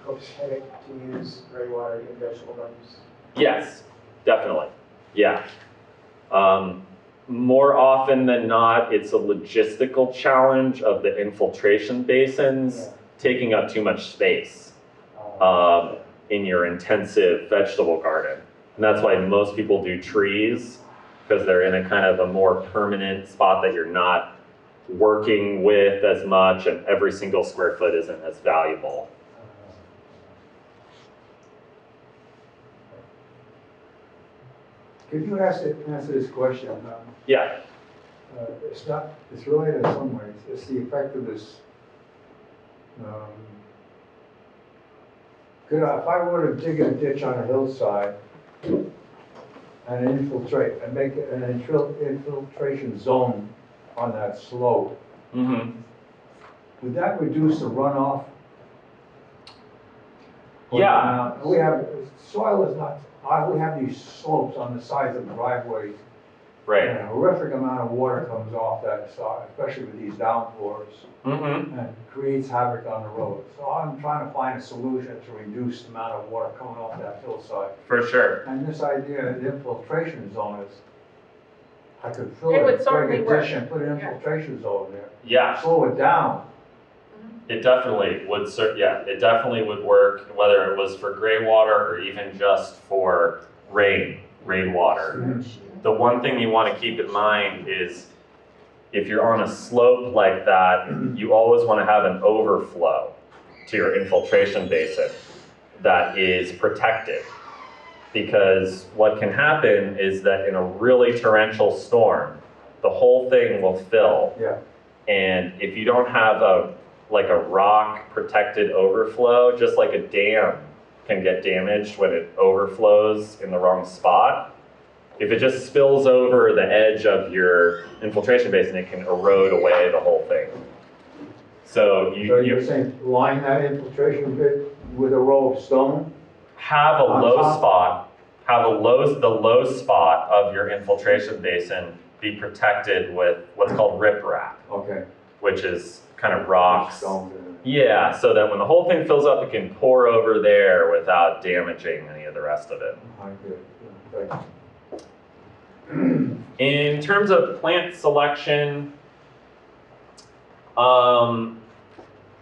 copacetic to use gray water in vegetable gardens? Yes, definitely. Yeah. More often than not, it's a logistical challenge of the infiltration basins taking up too much space in your intensive vegetable garden. And that's why most people do trees, because they're in a kind of a more permanent spot that you're not working with as much, and every single square foot isn't as valuable. Could you answer this question? Yeah. It's related in some ways. It's the effect of this. If I were to dig a ditch on a hillside and infiltrate, and make an infiltration zone on that slope, Mm-hmm. would that reduce the runoff? Yeah. We have, soil is not, we have these slopes on the sides of driveways. Right. And a horrific amount of water comes off that side, especially with these downpours, Mm-hmm. and creates havoc on the road. So I'm trying to find a solution to reduce the amount of water coming off that hillside. For sure. And this idea of the infiltration zone is, I could fill It would it, certainly break a work. ditch and put an infiltration zone there. Yeah. Slow it down. It definitely would, it definitely would work, whether it was for gray water or even just for rainwater. The one thing you want to keep in mind is if you're on a slope like that, you always want to have an overflow to your infiltration basin that is protected. Because what can happen is that in a really torrential storm, the whole thing will fill. Yeah. And if you don't have a rock protected overflow, just like a dam can get damaged when it overflows in the wrong spot. If it just spills over the edge of your infiltration basin, it can erode away the whole thing. So So you're saying line that infiltration bit with a row of stone? have a On low top? spot, the low spot of your infiltration basin be protected with what's called riprap, Okay. which is kind of rocks. Stones in it. Yeah, so that when the whole thing fills up, it can pour over there without damaging any of the rest of it. I get it. Yeah, thank you. In terms of plant selection,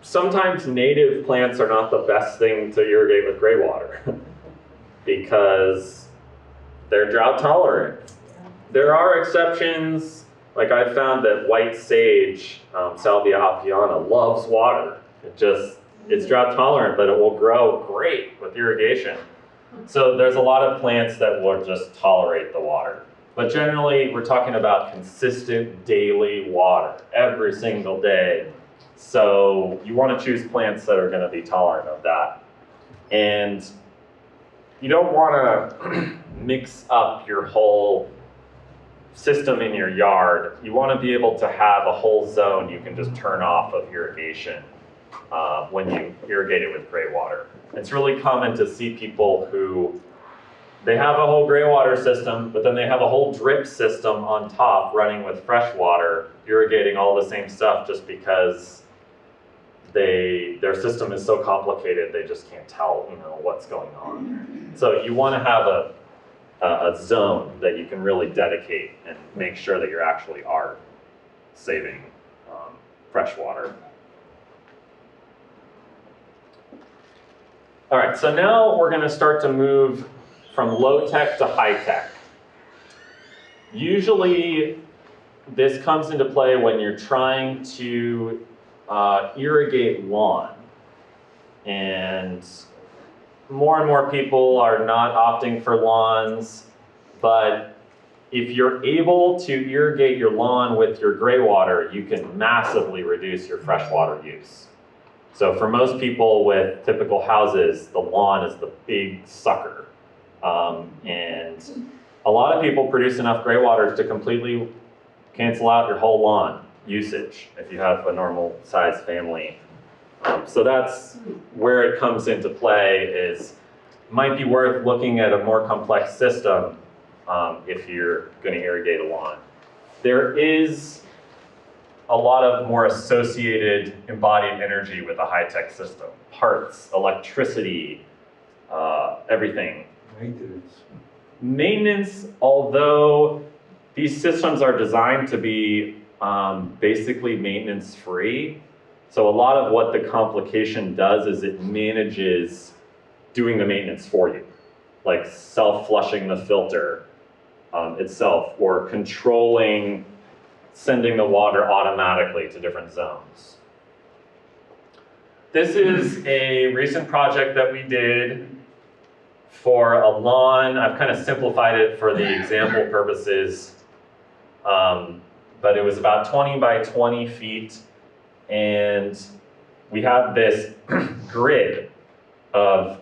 sometimes native plants are not the best thing to irrigate with gray water because they're drought tolerant. There are exceptions, like I found that white sage, Salvia apiana, loves water. It's drought tolerant, but it will grow great with irrigation. So there's a lot of plants that will just tolerate the water. But generally, we're talking about consistent daily water every single day. So you want to choose plants that are going to be tolerant of that. And you don't want to mix up your whole system in your yard. You want to be able to have a whole zone you can just turn off of irrigation when you irrigate it with gray water. It's really common to see people who they have a whole gray water system, but then they have a whole drip system on top running with fresh water, irrigating all the same stuff just because their system is so complicated they just can't tell, what's going on. So you want to have a zone that you can really dedicate and make sure that you actually are saving fresh water. All right, so now we're going to start to move from low tech to high tech. Usually this comes into play when you're trying to irrigate lawn. And more people are not opting for lawns, but if you're able to irrigate your lawn with your gray water, you can massively reduce your freshwater use. So for most people with typical houses, the lawn is the big sucker. And a lot of people produce enough gray water to completely cancel out your whole lawn usage if you have a normal sized family. So that's where it comes into play is might be worth looking at a more complex system if you're going to irrigate a lawn. There is a lot of more associated embodied energy with a high-tech system. Parts, electricity, everything. Maintenance, although these systems are designed to be basically maintenance-free, so a lot of what the complication does is it manages doing the maintenance for you, like self-flushing the filter itself, or controlling sending the water automatically to different zones. This is a recent project that we did for a lawn. I've kind of simplified it for the example purposes, but it was about 20 by 20 feet, and we have this grid of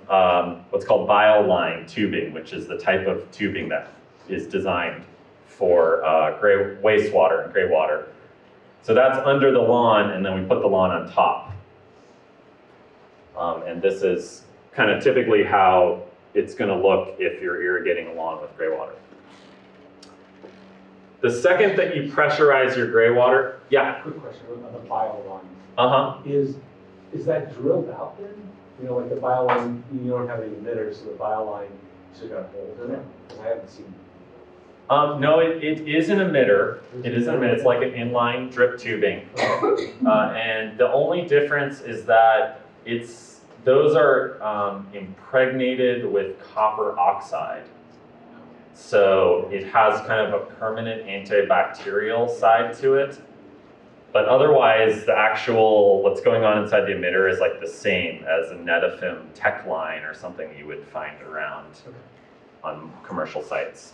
what's called bioline tubing, which is the type of tubing that is designed for gray wastewater and gray water. So that's under the lawn, and then we put the lawn on top. And this is kind of typically how it's going to look if you're irrigating a lawn with gray water. The second that you pressurize your gray water, yeah? Quick question on the bio line. Uh-huh. Is that drilled out then? Like the bio line, you don't have any emitters, so the bio line just got holes in it? Because I haven't seen. No, it is an emitter. It is an emitter. It's like an inline drip tubing. And the only difference is that those are impregnated with copper oxide. So it has kind of a permanent antibacterial side to it. But otherwise, the actual, what's going on inside the emitter is like the same as a Netafim tech line or something you would find around on commercial sites.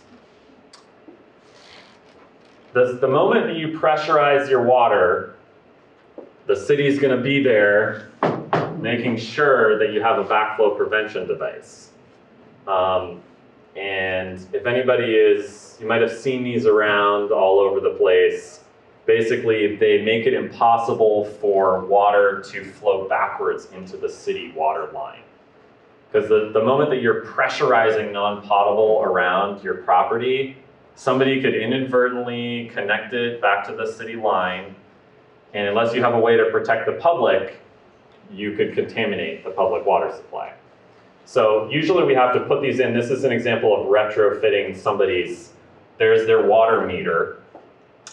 The moment that you pressurize your water, the city's gonna be there making sure that you have a backflow prevention device. And if anybody you might have seen these around all over the place. Basically, they make it impossible for water to flow backwards into the city water line. Because the moment that you're pressurizing non-potable around your property, somebody could inadvertently connect it back to the city line, and unless you have a way to protect the public, you could contaminate the public water supply. So usually we have to put these in. This is an example of retrofitting there's their water meter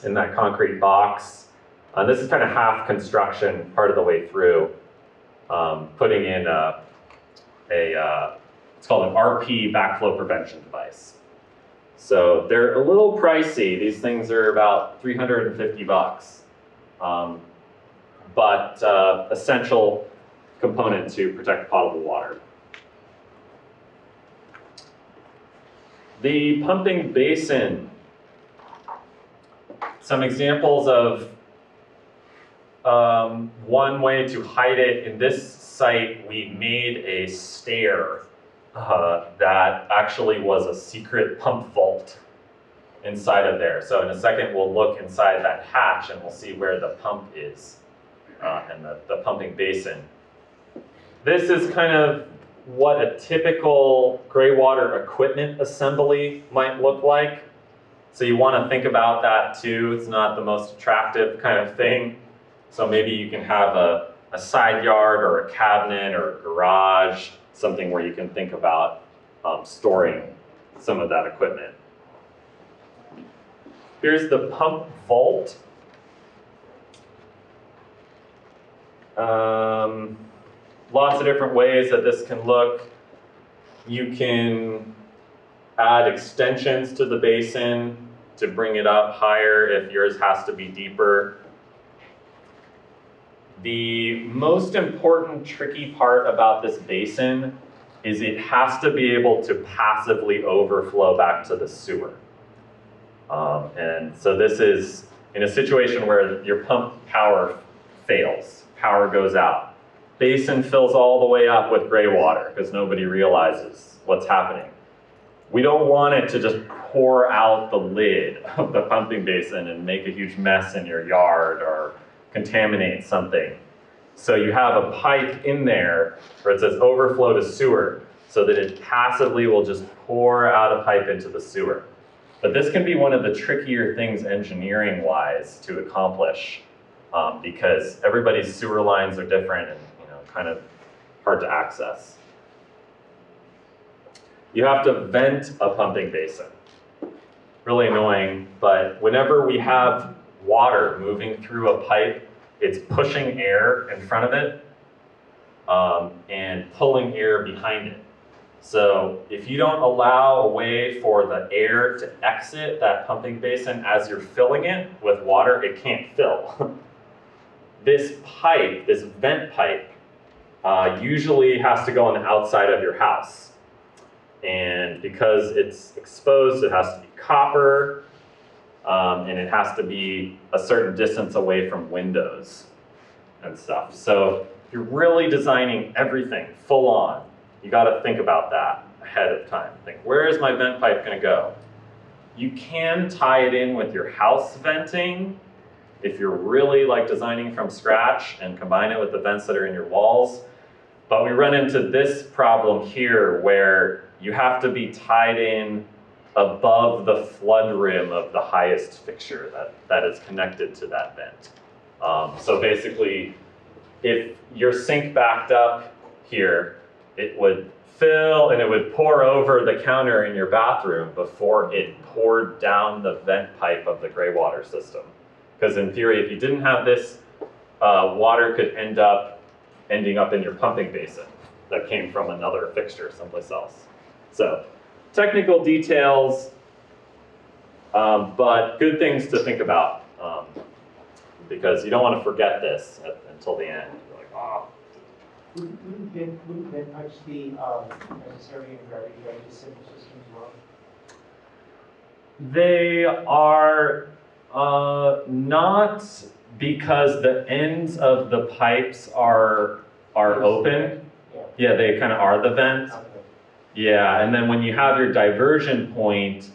in that concrete box. This is kind of half construction, part of the way through, putting in it's called an RP backflow prevention device. So they're a little pricey. These things are about $350, but essential component to protect potable water. The pumping basin. Some examples of one way to hide it. In this site, we made a stair that actually was a secret pump vault inside of there. So in a second, we'll look inside that hatch and we'll see where the pump is and the pumping basin. This is kind of what a typical gray water equipment assembly might look like. So you want to think about that too. It's not the most attractive kind of thing. So maybe you can have a side yard or a cabinet or a garage, something where you can think about storing some of that equipment. Here's the pump vault. Lots of different ways that this can look. You can add extensions to the basin to bring it up higher if yours has to be deeper. The most important tricky part about this basin is it has to be able to passively overflow back to the sewer. And so this is in a situation where your pump power fails, power goes out. Basin fills all the way up with gray water because nobody realizes what's happening. We don't want it to just pour out the lid of the pumping basin and make a huge mess in your yard or contaminate something. So you have a pipe in there where it says overflow to sewer so that it passively will just pour out a pipe into the sewer. But this can be one of the trickier things engineering-wise to accomplish because everybody's sewer lines are different and kind of hard to access. You have to vent a pumping basin. Really annoying, but whenever we have water moving through a pipe, it's pushing air in front of it and pulling air behind it. So if you don't allow a way for the air to exit that pumping basin as you're filling it with water, it can't fill. This pipe, this vent pipe, usually has to go on the outside of your house. And because it's exposed, it has to be copper, and it has to be a certain distance away from windows and stuff. So if you're really designing everything full on, you gotta think about that ahead of time. Think, where is my vent pipe gonna go? You can tie it in with your house venting if you're really like designing from scratch and combine it with the vents that are in your walls. But we run into this problem here where you have to be tied in above the flood rim of the highest fixture that is connected to that vent. So basically, if your sink backed up here, it would fill and it would pour over the counter in your bathroom before it poured down the vent pipe of the gray water system. Because in theory, if you didn't have this, water could ending up in your pumping basin that came from another fixture someplace else. So technical details, but good things to think about. because you don't want to forget this until the end. You're like, oh. Wouldn't vent pipes be necessary in gravity-fed simple systems as well? They are not, because the ends of the pipes are open. Yeah, they kind of are the vent. Okay. Yeah, and then when you have your diversion point,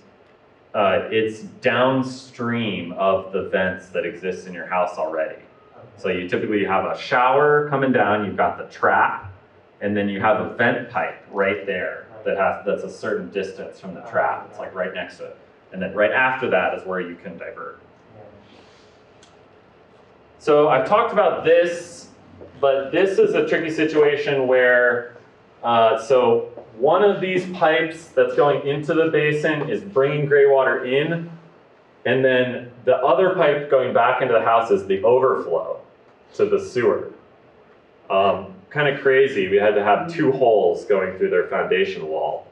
it's downstream of the vents that exist in your house already. So you typically have a shower coming down, you've got the trap, and then you have a vent pipe right there that's a certain distance from the trap. It's like right next to it. And then right after that is where you can divert. So I've talked about this, but this is a tricky situation where, so one of these pipes that's going into the basin is bringing gray water in, and then the other pipe going back into the house is the overflow to the sewer. Kind of crazy, we had to have 2 holes going through their foundation wall.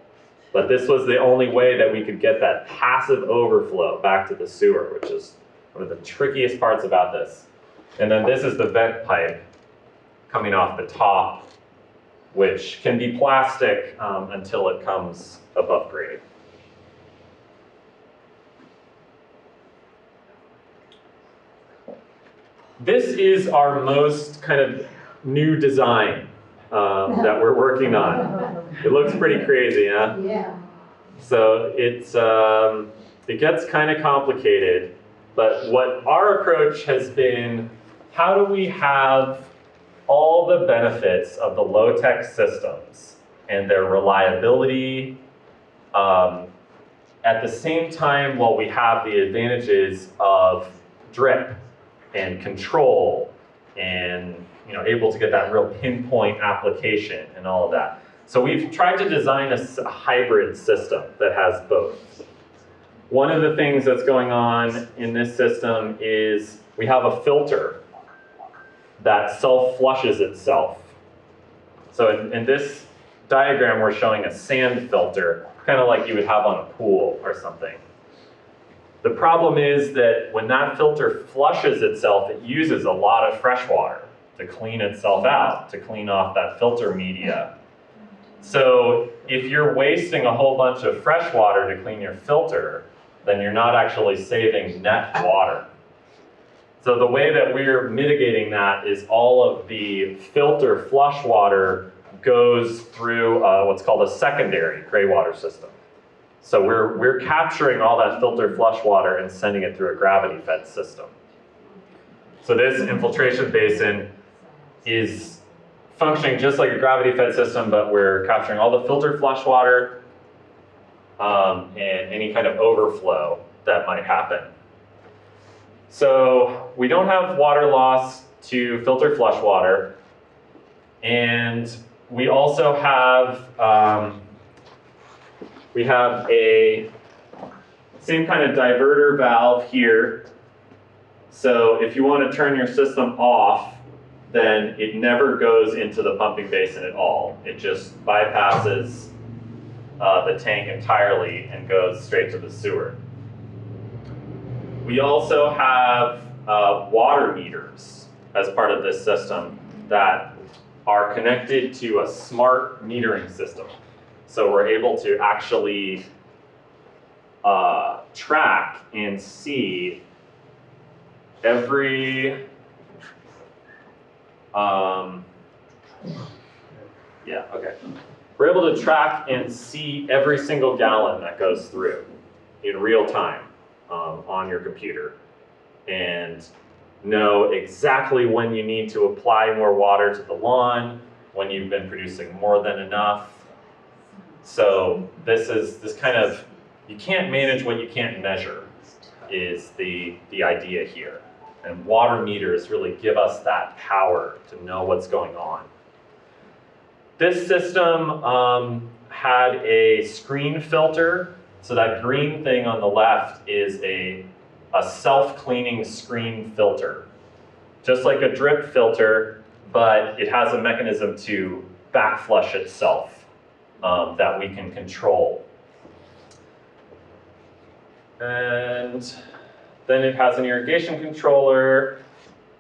But this was the only way that we could get that passive overflow back to the sewer, which is one of the trickiest parts about this. And then this is the vent pipe coming off the top, which can be plastic until it comes above grade. This is our most kind of new design that we're working on. It looks pretty crazy, huh? Yeah. So it gets kind of complicated, but what our approach has been, how do we have all the benefits of the low-tech systems and their reliability at the same time while we have the advantages of drip and control and able to get that real pinpoint application and all of that. So we've tried to design a hybrid system that has both. One of the things that's going on in this system is we have a filter that self-flushes itself. So in this diagram, we're showing a sand filter, kind of like you would have on a pool or something. The problem is that when that filter flushes itself, it uses a lot of fresh water to clean itself out, to clean off that filter media. So if you're wasting a whole bunch of fresh water to clean your filter, then you're not actually saving net water. So the way that we're mitigating that is all of the filter flush water goes through what's called a secondary gray water system. So we're capturing all that filter flush water and sending it through a gravity-fed system. So this infiltration basin is functioning just like a gravity-fed system, but we're capturing all the filter flush water and any kind of overflow that might happen. So we don't have water loss to filter flush water, and we also have a same kind of diverter valve here. So if you want to turn your system off, then it never goes into the pumping basin at all. It just bypasses the tank entirely and goes straight to the sewer. We also have water meters as part of this system that are connected to a smart metering system. So we're able to actually track and see every We're able to track and see every single gallon that goes through in real time on your computer, and know exactly when you need to apply more water to the lawn, when you've been producing more than enough. So this kind of, you can't manage what you can't measure is the idea here. And water meters really give us that power to know what's going on. This system had a screen filter. So that green thing on the left is a self-cleaning screen filter. Just like a drip filter, but it has a mechanism to backflush itself that we can control. And then it has an irrigation controller,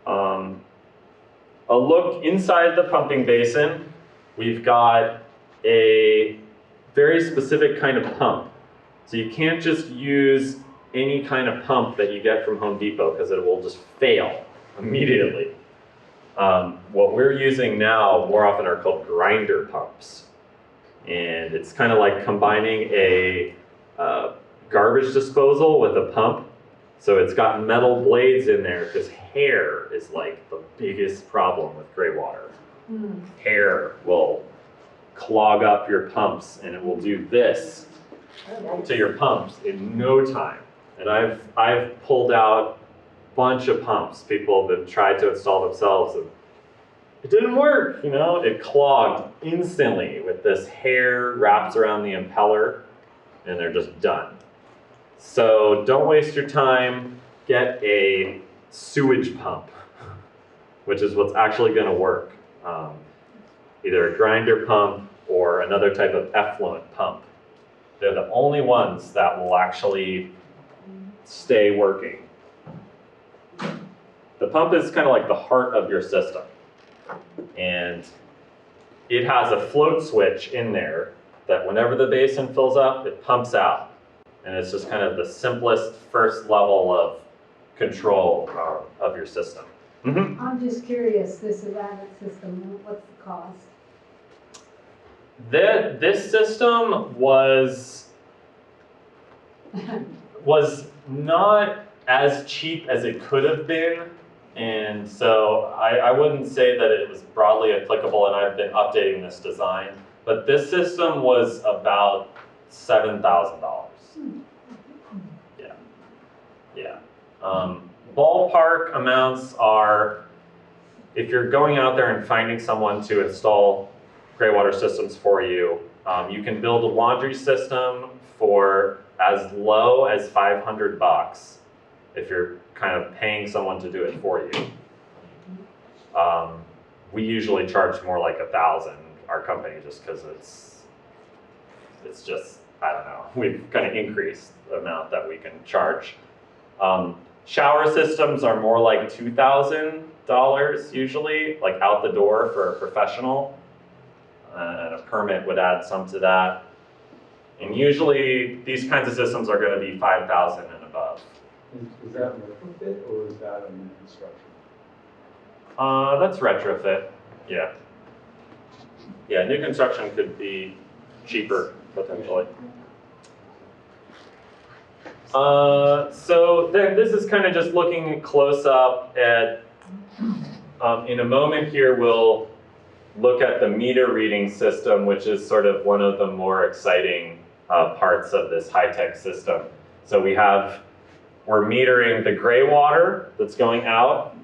A look inside the pumping basin, we've got a very specific kind of pump. So you can't just use any kind of pump that you get from Home Depot because it will just fail immediately. What we're using now more often are called grinder pumps. And it's kind of like combining a garbage disposal with a pump. So it's got metal blades in there because hair is like the biggest problem with gray water. Hair will clog up your pumps and it will do this to your pumps in no time. And I've pulled out a bunch of pumps. People have tried to install themselves and it didn't work, you know? It clogged instantly with this hair wraps around the impeller and they're just done. So don't waste your time, get a sewage pump, which is what's actually gonna work. Either a grinder pump or another type of effluent pump. They're the only ones that will actually stay working. The pump is kind of like the heart of your system. And it has a float switch in there that whenever the basin fills up, it pumps out. And it's just kind of the simplest first level of control of your system. I'm just curious, this Rabbit system, what's the cost? This system was not as cheap as it could have been. And so I wouldn't say that it was broadly applicable, and I've been updating this design. But this system was about $7,000. Yeah. Ballpark amounts are, if you're going out there and finding someone to install gray water systems for you, you can build a laundry system for as low as $500 if you're kind of paying someone to do it for you. We usually charge more like $1,000, our company, just because it's just, I don't know, we've kind of increased the amount that we can charge. Shower systems are more like $2,000 usually, like out the door for a professional. And a permit would add some to that. And usually these kinds of systems are going to be $5,000 and above. Is that retrofit or is that a new construction? That's retrofit, yeah. Yeah, new construction could be cheaper potentially. So then this is kind of just looking close up at, in a moment here we'll look at the meter reading system, which is sort of one of the more exciting parts of this high-tech system. So we're metering the gray water that's going out.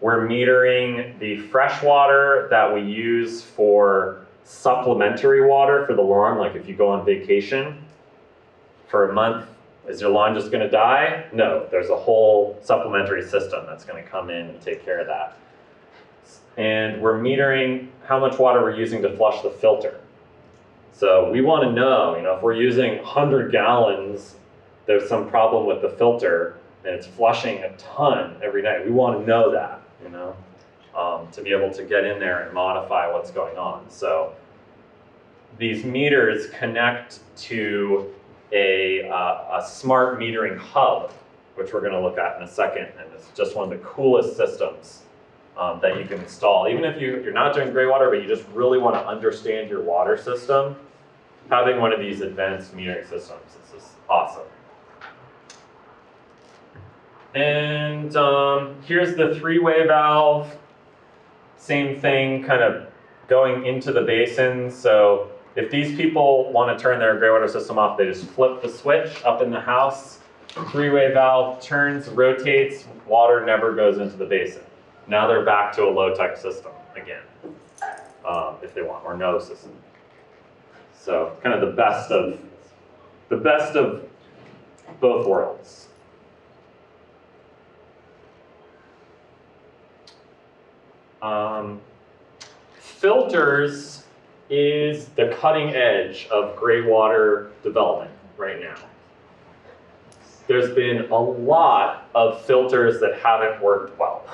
We're metering the fresh water that we use for supplementary water for the lawn, like if you go on vacation for a month. Is your lawn just gonna die? No, there's a whole supplementary system that's gonna come in and take care of that. And we're metering how much water we're using to flush the filter. So we wanna know, if we're using 100 gallons, there's some problem with the filter and it's flushing a ton every night. We wanna know that, to be able to get in there and modify what's going on. So these meters connect to a smart metering hub, which we're going to look at in a second, and it's just one of the coolest systems that you can install. Even if you're not doing gray water, but you just really want to understand your water system, having one of these advanced metering systems is just awesome. And here's the three-way valve. Same thing, kind of going into the basin. So if these people want to turn their gray water system off, they just flip the switch up in the house. Three-way valve turns, rotates, water never goes into the basin. Now they're back to a low-tech system again, if they want, or no system. So kind of the best of both worlds. Filters is the cutting edge of gray water development right now. There's been a lot of filters that haven't worked well.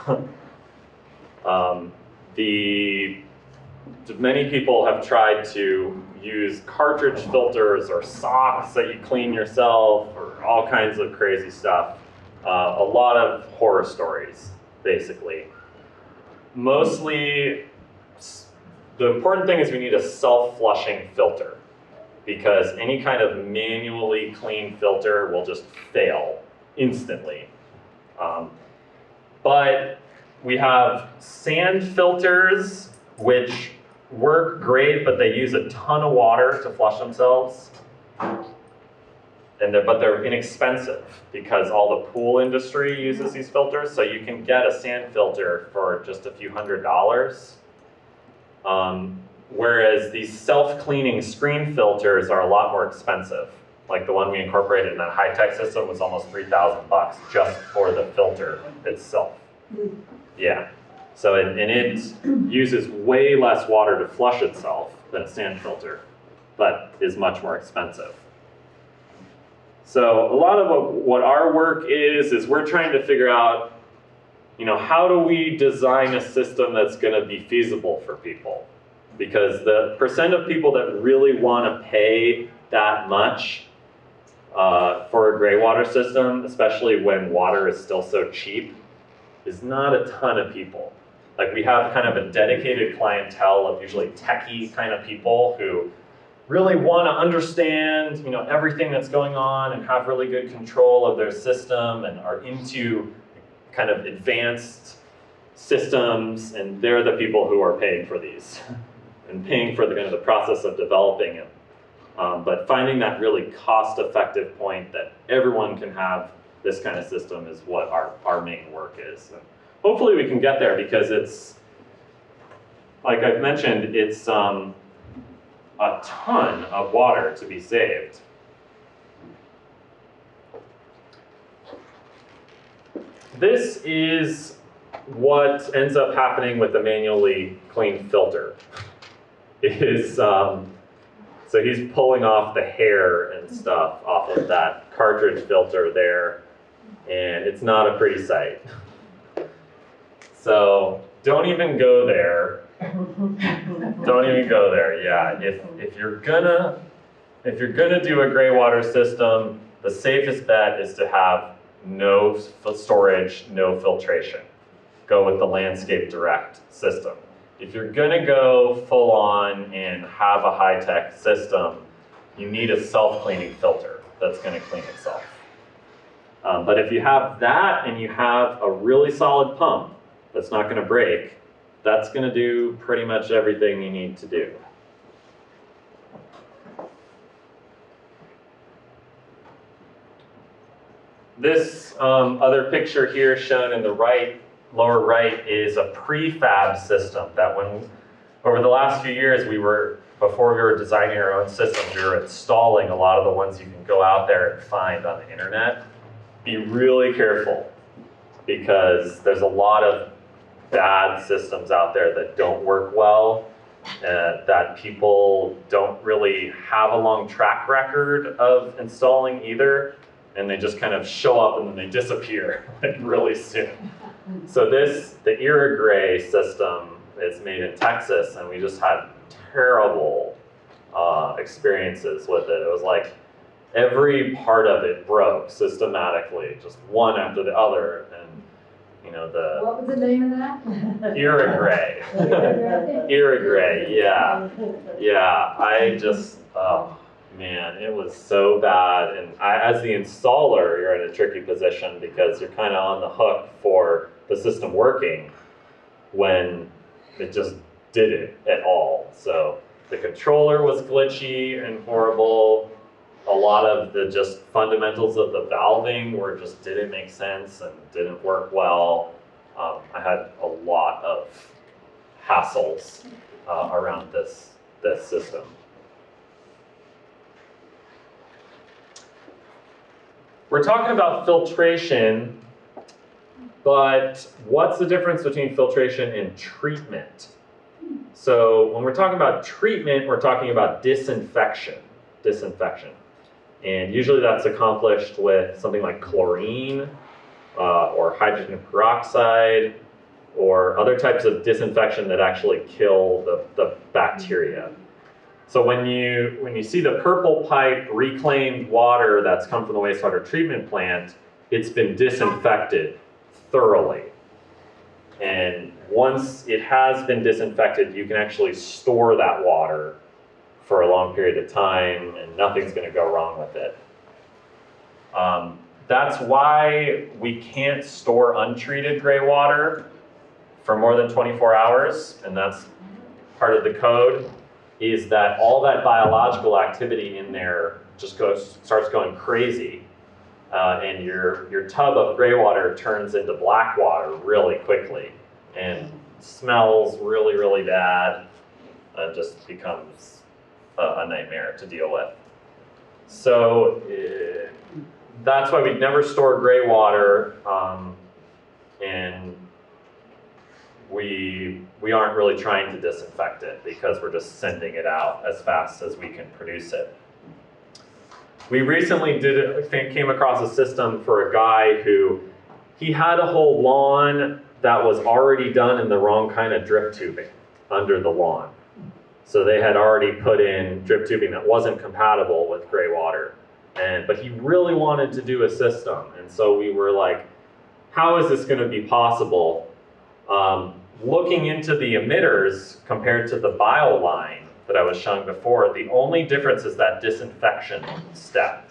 Many people have tried to use cartridge filters or socks that you clean yourself or all kinds of crazy stuff. A lot of horror stories, basically. Mostly, the important thing is we need a self-flushing filter, because any kind of manually clean filter will just fail instantly. But we have sand filters, which work great, but they use a ton of water to flush themselves. But they're inexpensive because all the pool industry uses these filters. So you can get a sand filter for just a few $100s. Whereas these self-cleaning screen filters are a lot more expensive. Like the one we incorporated in that high-tech system was almost $3,000 just for the filter itself. Yeah. So it uses way less water to flush itself than a sand filter, but is much more expensive. So a lot of what our work is we're trying to figure out, how do we design a system that's going to be feasible for people? Because the percent of people that really want to pay that much for a gray water system, especially when water is still so cheap, is not a ton of people. Like, we have kind of a dedicated clientele of usually techie kind of people who really want to understand, everything that's going on and have really good control of their system and are into kind of advanced systems, and they're the people who are paying for these and paying for the kind of the process of developing it. But finding that really cost-effective point that everyone can have this kind of system is what our main work is. And hopefully we can get there, because it's, like I've mentioned, it's a ton of water to be saved. This is what ends up happening with the manually clean filter. So he's pulling off the hair and stuff off of that cartridge filter there, and it's not a pretty sight. So don't even go there. Don't even go there. Yeah, if you're gonna do a gray water system, the safest bet is to have no storage, no filtration. Go with the Landscape Direct system. If you're gonna go full on and have a high-tech system, you need a self-cleaning filter that's gonna clean itself. But if you have that and you have a really solid pump that's not gonna break, that's gonna do pretty much everything you need to do. This other picture here shown in the lower right is a prefab system that over the last few years before we were designing our own systems, we were installing a lot of the ones you can go out there and find on the internet. Be really careful, because there's a lot of bad systems out there that don't work well, that people don't really have a long track record of installing either, and they just kind of show up and then they disappear like really soon. So the Irrigray system is made in Texas, and we just had terrible experiences with it. It was like every part of it broke systematically, just one after the other, and What was the name of that? Irrigray. Irrigray, yeah. I just, oh man, it was so bad. And as the installer, you're in a tricky position, because you're kind of on the hook for the system working when it just didn't at all. So the controller was glitchy and horrible. A lot of the just fundamentals of the valving didn't make sense and didn't work well. I had a lot of hassles around this system. We're talking about filtration, but what's the difference between filtration and treatment? So when we're talking about treatment, we're talking about disinfection. And usually that's accomplished with something like chlorine or hydrogen peroxide. or other types of disinfection that actually kill the bacteria. So when you see the purple pipe reclaimed water that's come from the wastewater treatment plant, it's been disinfected thoroughly. And once it has been disinfected, you can actually store that water for a long period of time and nothing's going to go wrong with it. That's why we can't store untreated gray water for more than 24 hours, and that's part of the code, is that all that biological activity in there just starts going crazy, and your tub of gray water turns into black water really quickly, and smells really, really bad, and just becomes a nightmare to deal with. So that's why we'd never store gray water, and we aren't really trying to disinfect it because we're just sending it out as fast as we can produce it. We recently came across a system for a guy who, he had a whole lawn that was already done in the wrong kind of drip tubing under the lawn. So they had already put in drip tubing that wasn't compatible with gray water. But he really wanted to do a system. And so we were like, how is this gonna be possible? Looking into the emitters compared to the bioline that I was showing before, the only difference is that disinfection step.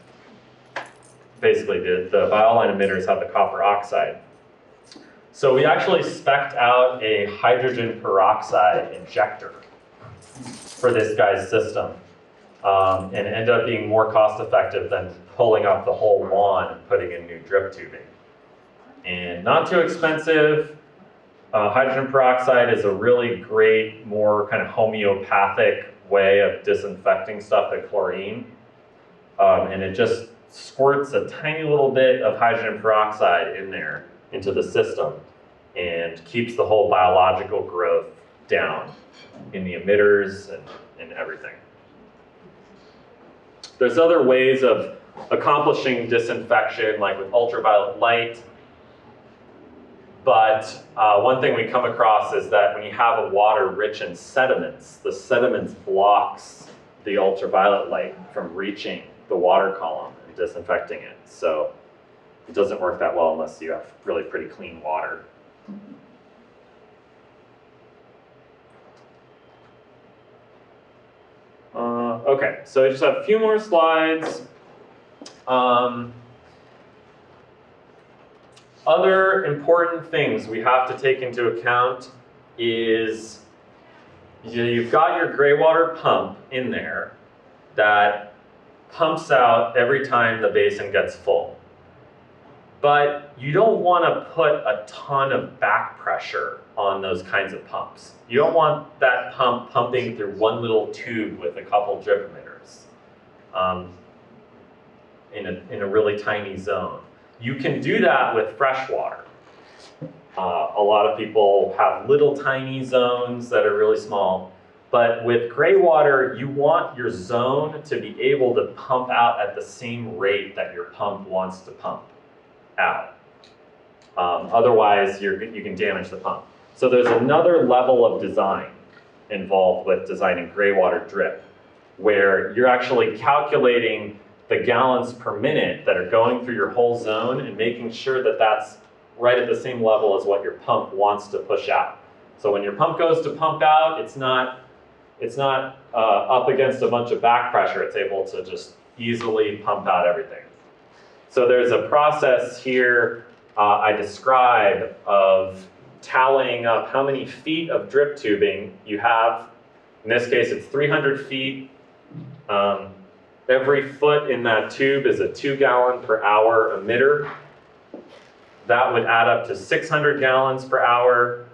Basically, the bioline emitters have the copper oxide. So we actually spec'd out a hydrogen peroxide injector for this guy's system. And it ended up being more cost effective than pulling up the whole lawn and putting in new drip tubing. And not too expensive. Hydrogen peroxide is a really great, more kind of homeopathic way of disinfecting stuff than chlorine. And it just squirts a tiny little bit of hydrogen peroxide in there into the system and keeps the whole biological growth down in the emitters and everything. There's other ways of accomplishing disinfection, like with ultraviolet light. But one thing we come across is that when you have a water rich in sediments, the sediments blocks the ultraviolet light from reaching the water column and disinfecting it. So it doesn't work that well unless you have really pretty clean water. Okay, so I just have a few more slides. Other important things we have to take into account is you've got your gray water pump in there that pumps out every time the basin gets full. But you don't want to put a ton of back pressure on those kinds of pumps. You don't want that pump pumping through one little tube with a couple drip emitters in a really tiny zone. You can do that with fresh water. A lot of people have little tiny zones that are really small, but with gray water, you want your zone to be able to pump out at the same rate that your pump wants to pump out. Otherwise, you can damage the pump. So there's another level of design involved with designing gray water drip, where you're actually calculating the gallons per minute that are going through your whole zone and making sure that that's right at the same level as what your pump wants to push out. So when your pump goes to pump out, it's not up against a bunch of back pressure. It's able to just easily pump out everything. So there's a process here I describe of tallying up how many feet of drip tubing you have. In this case, it's 300 feet. Every foot in that tube is a 2 gallon per hour emitter. That would add up to 600 gallons per hour.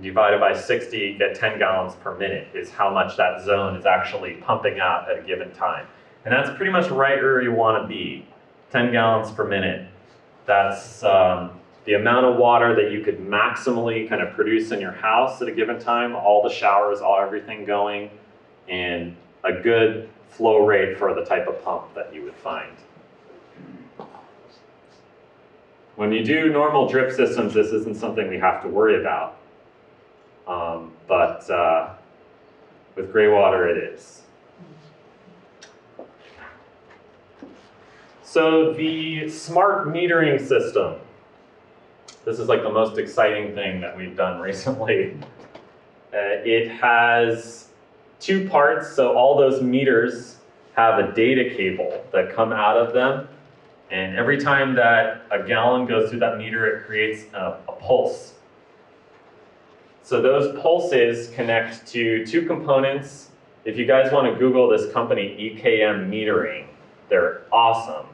Divided by 60, you get 10 gallons per minute is how much that zone is actually pumping out at a given time. And that's pretty much right where you want to be, 10 gallons per minute. That's the amount of water that you could maximally kind of produce in your house at a given time, all the showers, everything going, and a good flow rate for the type of pump that you would find. When you do normal drip systems, this isn't something we have to worry about. But with gray water, it is. So the smart metering system. This is like the most exciting thing that we've done recently. It has two parts, so all those meters have a data cable that come out of them. And every time that a gallon goes through that meter, it creates a pulse. So those pulses connect to two components. If you guys want to Google this company, EKM Metering, they're awesome.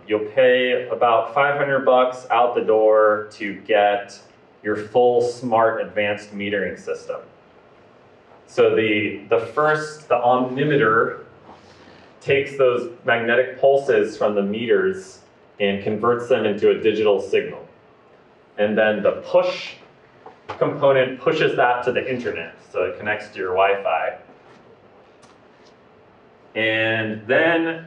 You'll pay about $500 out the door to get your full smart advanced metering system. So the omnimeter takes those magnetic pulses from the meters and converts them into a digital signal. And then the push component pushes that to the internet, so it connects to your Wi-Fi. And then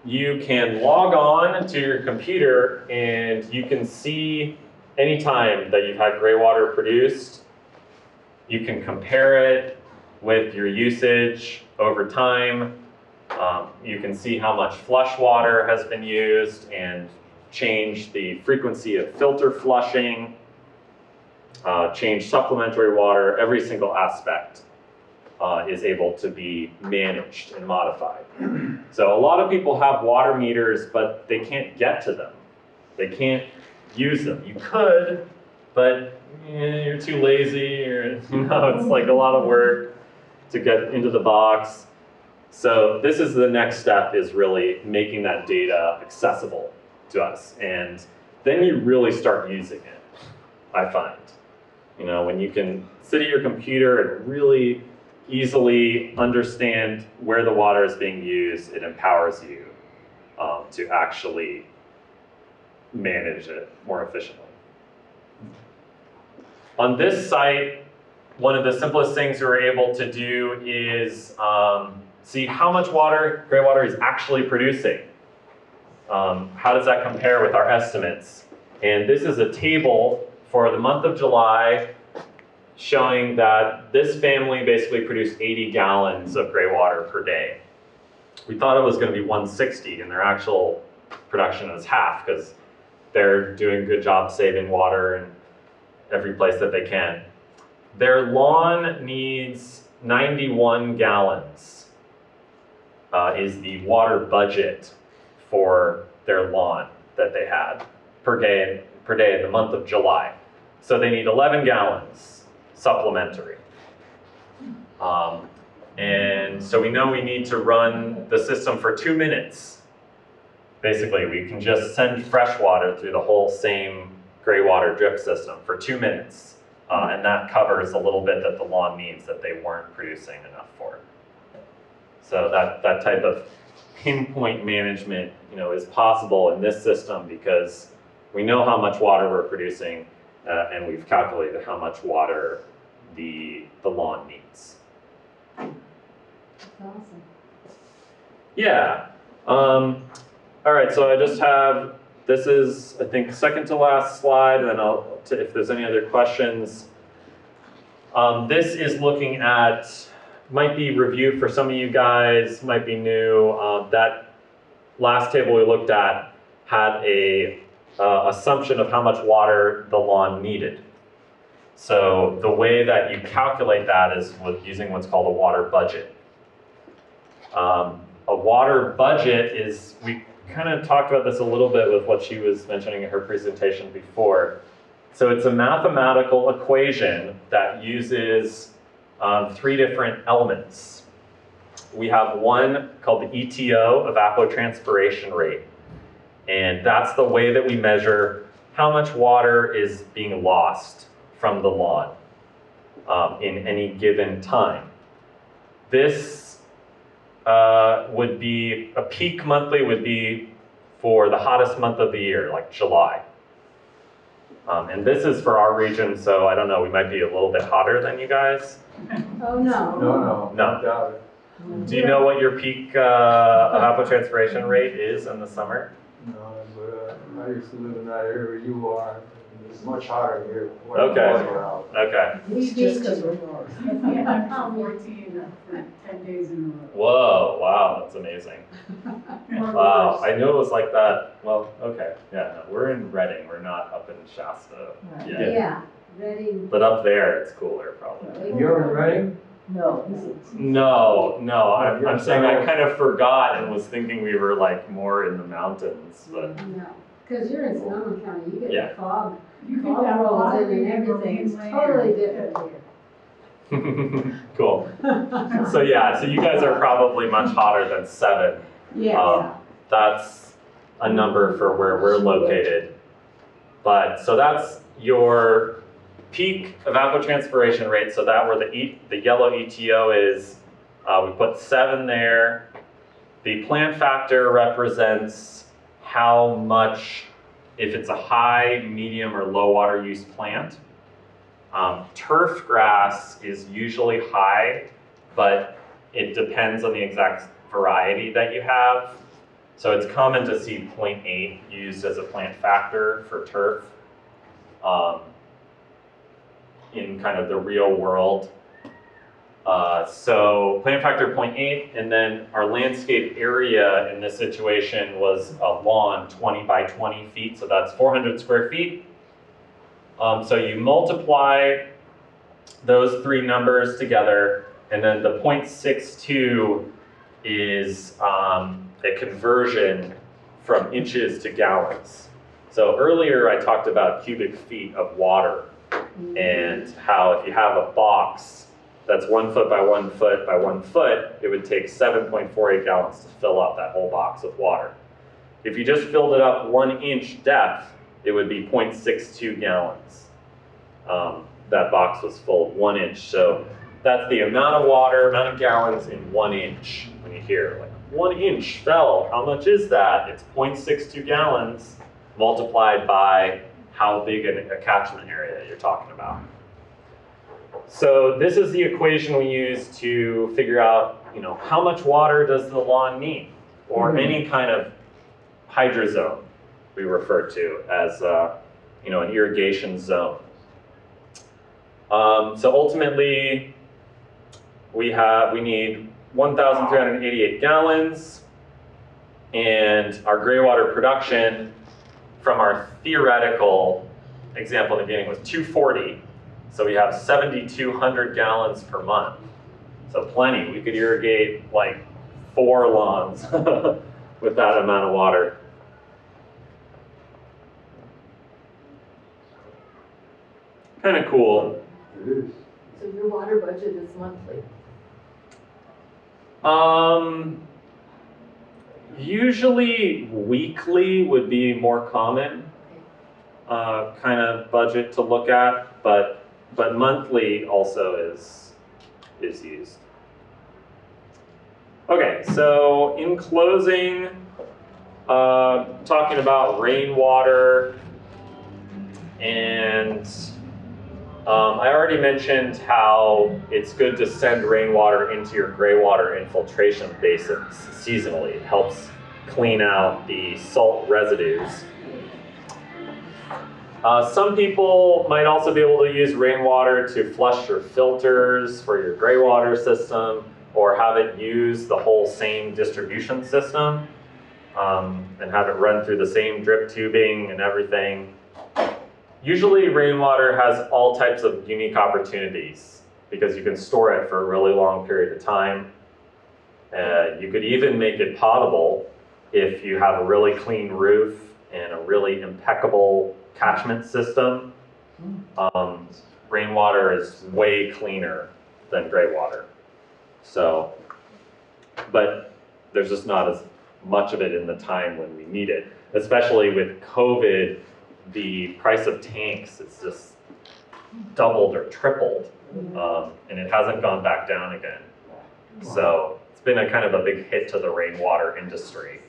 you can log on to your computer and you can see anytime that you've had gray water produced. You can compare it with your usage over time. You can see how much flush water has been used and change the frequency of filter flushing, change supplementary water. Every single aspect is able to be managed and modified. So a lot of people have water meters, but they can't get to them. They can't use them. You could, but you're too lazy, or it's like a lot of work to get into the box. So this is the next step, is really making that data accessible to us. And then you really start using it, I find. When you can sit at your computer and really easily understand where the water is being used, it empowers you to actually manage it more efficiently. On this site, one of the simplest things we were able to do is see how much water gray water is actually producing. How does that compare with our estimates? And this is a table for the month of July showing that this family basically produced 80 gallons of gray water per day. We thought it was going to be 160, and their actual production is half because they're doing a good job saving water in every place that they can. Their lawn needs 91 gallons is the water budget for their lawn that they had per day in the month of July. So they need 11 gallons supplementary. And so we know we need to run the system for 2 minutes. Basically, we can just send fresh water through the whole same gray water drip system for 2 minutes. And that covers a little bit that the lawn needs that they weren't producing enough for. So that type of pinpoint management, is possible in this system because we know how much water we're producing, and we've calculated how much water the lawn needs. That's awesome. Yeah. All right, so I just have, this is, I think, second to last slide, and then if there's any other questions. This is looking at, might be review for some of you guys, might be new. That last table we looked at had a assumption of how much water the lawn needed. So the way that you calculate that is with using what's called a water budget. A water budget is, we kind of talked about this a little bit with what she was mentioning in her presentation before. So it's a mathematical equation that uses 3 different elements. We have one called the ETO, evapotranspiration rate. And that's the way that we measure how much water is being lost from the lawn in any given time. This would be, a peak monthly would be for the hottest month of the year, like July. And this is for our region, so I don't know, we might be a little bit hotter than you guys. Oh, no. No, No. doubt Do you know what your peak evapotranspiration rate is in the summer? No, but I used to live in that area you are. It's much hotter here. Okay. Okay. It's just because we're north. Yeah, I'm 14 for 10 days in a row. Whoa, wow, that's amazing. Wow, I knew it was like that. Well, okay, yeah, no, we're in Reading, we're not up in Shasta yet. Yeah, Reading. But up there, it's cooler probably. You're in Reading? No. No, I'm saying I kind of forgot and was thinking we were like more in the mountains, but No, because you're in Sonoma County, you Yeah. get fog, You fog can have a rolls lot of in and everything, it's land. totally different here. cool. So yeah, so you guys are probably much hotter than 7. Yeah. That's a number for where we're located. But, so that's your peak evapotranspiration rate, so that where the yellow ETO is, we put 7 there. The plant factor represents how much, if it's a high, medium, or low water use plant. Turf grass is usually high, but it depends on the exact variety that you have. So it's common to see 0.8 used as a plant factor for turf in kind of the real world. So plant factor 0.8, and then our landscape area in this situation was a lawn 20 by 20 feet, so that's 400 square feet. So you multiply those 3 numbers together, and then the 0.62 is a conversion from inches to gallons. So earlier I talked about cubic feet of water and how if you have a box that's 1 foot by 1 foot by 1 foot, it would take 7.48 gallons to fill up that whole box with water. If you just filled it up 1 inch depth, it would be 0.62 gallons. That box was full of 1 inch. So that's the amount of water, amount of gallons in 1 inch. When you hear like 1 inch fell, how much is that? It's 0.62 gallons multiplied by how big a catchment area you're talking about. So this is the equation we use to figure out, how much water does the lawn need, or any kind of hydrozone we refer to as, an irrigation zone. So ultimately, we need 1,388 gallons, and our gray water production from our theoretical example in the beginning was 240. So we have 7,200 gallons per month. So plenty. We could irrigate like 4 lawns with that amount of water. Kind of cool. It is. So your water budget is monthly? Usually weekly would be more common kind of budget to look at, but monthly also is used. Okay, so in closing, talking about rainwater, and I already mentioned how it's good to send rainwater into your gray water infiltration basins seasonally. It helps clean out the salt residues. Some people might also be able to use rainwater to flush your filters for your gray water system, or have it use the whole same distribution system and have it run through the same drip tubing and everything. Usually rainwater has all types of unique opportunities because you can store it for a really long period of time. You could even make it potable if you have a really clean roof and a really impeccable catchment system. Rainwater is way cleaner than gray water. So, but there's just not as much of it in the time when we need it. Especially with COVID, the price of tanks is just doubled or tripled, and it hasn't gone back down again. So it's been a kind of a big hit to the rainwater industry.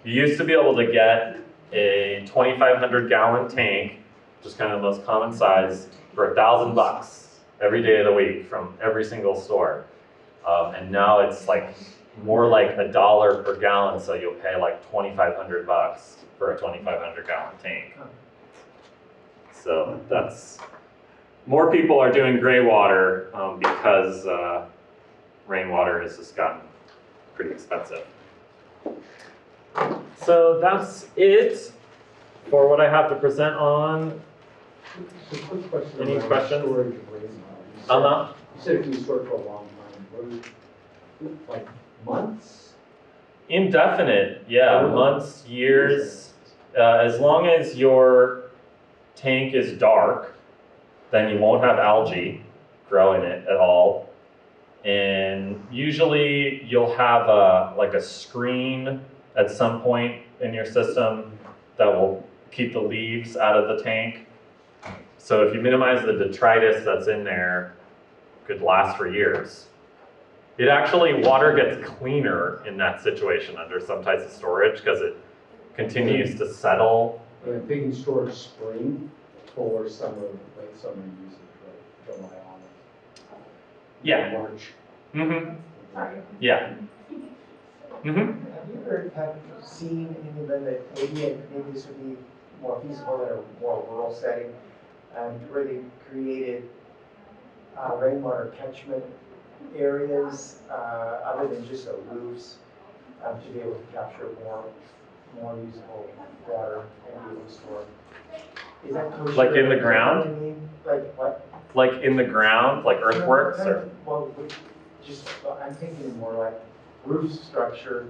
You used to be able to get a 2,500 gallon tank, which is kind of the most common size, for $1,000 every day of the week from every single store. And now it's like more like $1 per gallon, so you'll pay like $2,500 for a 2,500 gallon tank. So that's, more people are doing gray water because rainwater has just gotten pretty expensive. So that's it for what I have to present on. Just a quick question. Any around questions? Storage of rainwater. Uh-huh. You said it can be stored for a long time. What is, like months? Indefinite, yeah, Oh. months, years. As long as your tank is dark, then you won't have algae growing it at all. And usually you'll have like a screen at some point in your system that will keep the leaves out of the tank. So if you minimize the detritus that's in there, it could last for years. It actually, water gets cleaner in that situation under some types of storage because it continues to settle. And I'm thinking storage spring for summer, late summer uses, right? July, August. Yeah. March. Mm-hmm. Yeah. Mm-hmm. Have you ever seen any of that, maybe this would be more feasible in a more rural setting, where they created rainwater catchment areas, other than just the roofs, to be able to capture more usable water and be able to store? Is that kosher? Like in the You know ground? what I mean? Like what? Like in the ground, like earthworks No, or? well, I'm thinking more like roof structure.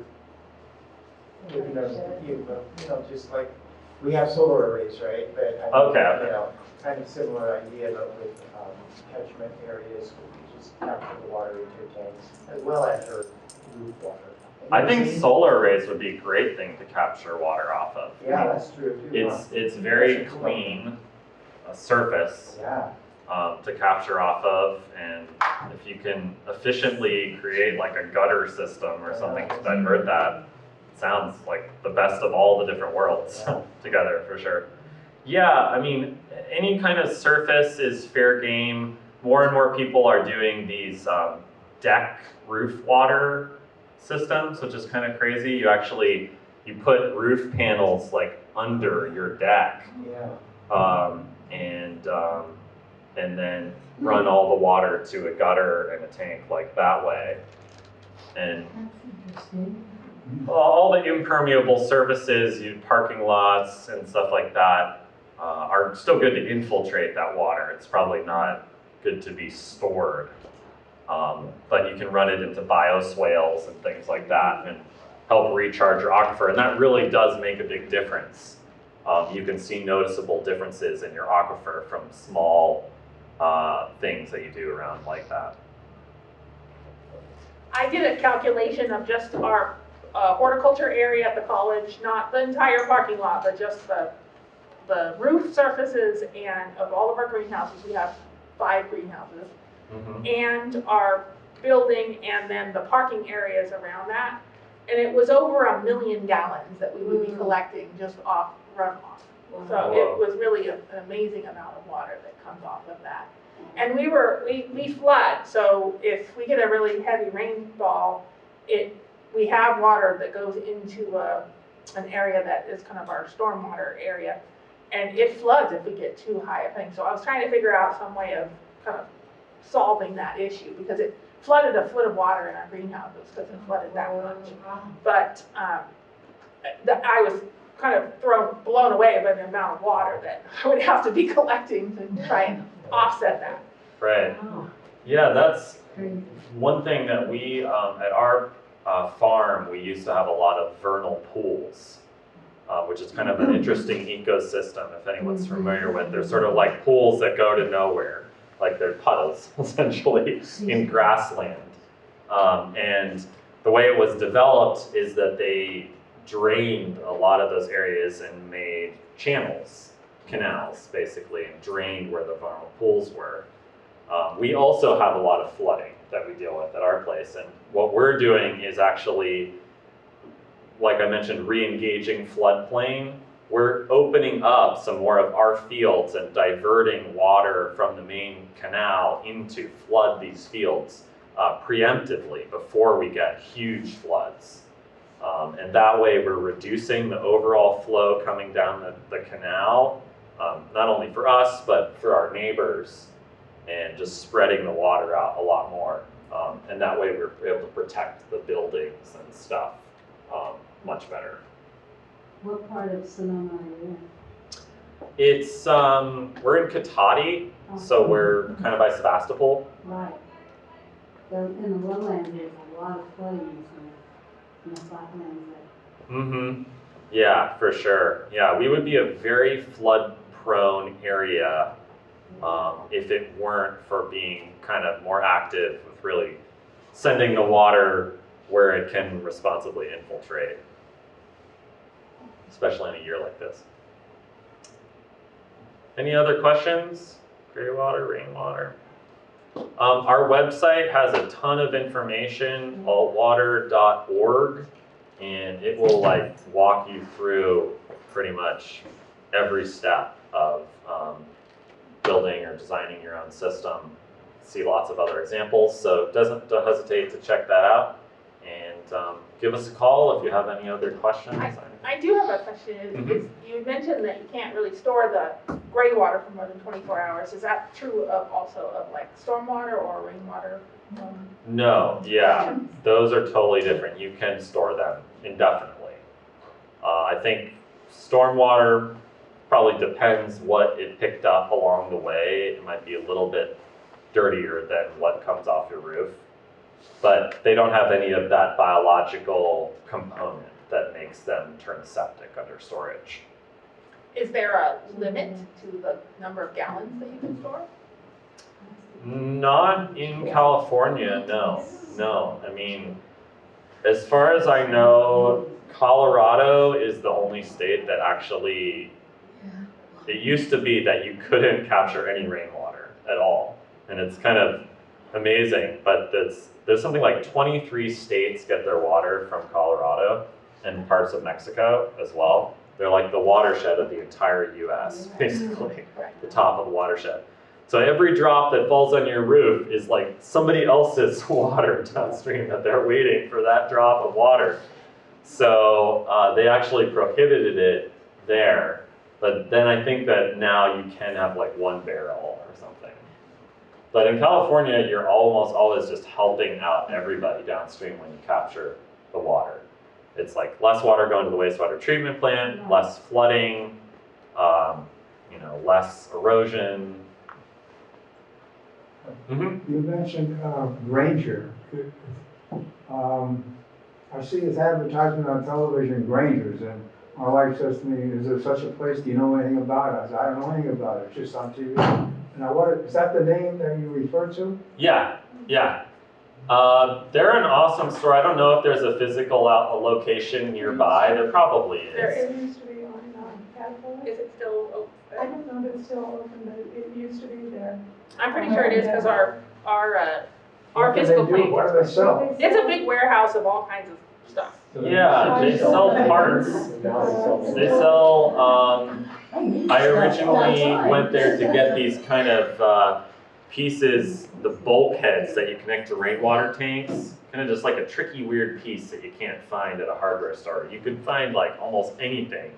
Just like, we have solar arrays, right? But I mean, Okay. you know, kind of similar idea, but with catchment areas, where you just capture the water into your tanks, as well as your roof water. I think solar arrays would be a great thing to capture water off of. Yeah, that's true too. huh? It's very clean surface Yeah, to capture off of, and if you can efficiently create like a gutter system or something to divert that, it sounds like the best of all the different worlds Yeah. together for sure. Yeah, I mean, any kind of surface is fair game. More and more people are doing these deck roof water systems, which is kind of crazy. You put roof panels like under your deck, yeah. and then run all the water to a gutter and a tank like that way. And That's interesting. all the impermeable surfaces, parking lots and stuff like that, are still good to infiltrate that water. It's probably not good to be stored. But you can run it into bioswales and things like that and help recharge your aquifer. And that really does make a big difference. You can see noticeable differences in your aquifer from small things that you do around like that. I did a calculation of just our horticulture area at the college, not the entire parking lot, but just the roof surfaces, and of all of our greenhouses, we have 5 greenhouses, Mm-hmm. and our building, and then the parking areas around that. And it was over 1 million gallons that we would be collecting just off runoff. So Wow. it was really an amazing amount of water that comes off of that. And we flood, so if we get a really heavy rainfall, we have water that goes into an area that is kind of our stormwater area, and it floods if we get too high a thing. So I was trying to figure out some way of kind of solving that issue, because it flooded a foot of water in our greenhouses because it flooded that much. But I was kind of blown away by the amount of water that I would have to be collecting to try and offset that. Right. Yeah, that's one thing that we, at our farm, we used to have a lot of vernal pools, which is kind of an interesting ecosystem, if anyone's familiar with. They're sort of like pools that go to nowhere, like they're puddles, essentially, in grassland. And the way it was developed is that they drained a lot of those areas and made channels, canals, basically, and drained where the vernal pools were. We also have a lot of flooding that we deal with at our place, and what we're doing is actually, like I mentioned, re-engaging floodplain. We're opening up some more of our fields and diverting water from the main canal into flood these fields preemptively before we get huge floods. And that way we're reducing the overall flow coming down the canal, not only for us, but for our neighbors, and just spreading the water out a lot more. And that way we're able to protect the buildings and stuff much better. What part of Sonoma are you in? It's, we're in Katati, so we're kind of by Sebastopol. Right. In the lowlands, there's a lot of flooding in the flatlands there. Mm-hmm. Yeah, for sure. Yeah, we would be a very flood-prone area if it weren't for being kind of more active with really sending the water where it can responsibly infiltrate, especially in a year like this. Any other questions? Gray water, rainwater. Our website has a ton of information, altwater.org, and it will like walk you through pretty much every step of building or designing your own system. See lots of other examples, so don't hesitate to check that out, and give us a call if you have any other questions. I do have a question. Is you mentioned that you can't really store the gray water for more than 24 hours. Is that true of also of like stormwater or rainwater? No, yeah, those are totally different. You can store them indefinitely. I think stormwater probably depends what it picked up along the way. It might be a little bit dirtier than what comes off your roof, but they don't have any of that biological component that makes them turn septic under storage. Is there a limit to the number of gallons that you can store? Not in California, no. No, I mean, as far as I know, Colorado is the only state that actually, it used to be that you couldn't capture any rainwater at all. And it's kind of amazing, but there's something like 23 states get their water from Colorado and parts of Mexico as well. They're like the watershed of the entire US, basically, the top of the watershed. So every drop that falls on your roof is like somebody else's water downstream that they're waiting for that drop of water. So they actually prohibited it there. But then I think that now you can have like 1 barrel or something. But in California, you're almost always just helping out everybody downstream when you capture the water. It's like less water going to the wastewater treatment plant, less flooding, less erosion. You mentioned Granger. I see this advertisement on television, Granger's, and my wife says to me, "Is there such a place? Do you know anything about it?" I said, "I don't know anything about it. It's just on TV." And I wondered, is that the name that you refer to? Yeah. They're an awesome store. I don't know if there's a physical location nearby. There probably is. There It used to be on Caterpillar. is it still open? I don't know if it's still open, but it used to be there. I'm pretty sure it is because our What do they physical do? plant. What do they sell? It's a big warehouse of all kinds of stuff. Yeah, they sell parts. They sell, I originally went there to get these kind of pieces, the bulkheads that you connect to rainwater tanks. Kind of just like a tricky, weird piece that you can't find at a hardware store. You could find like almost anything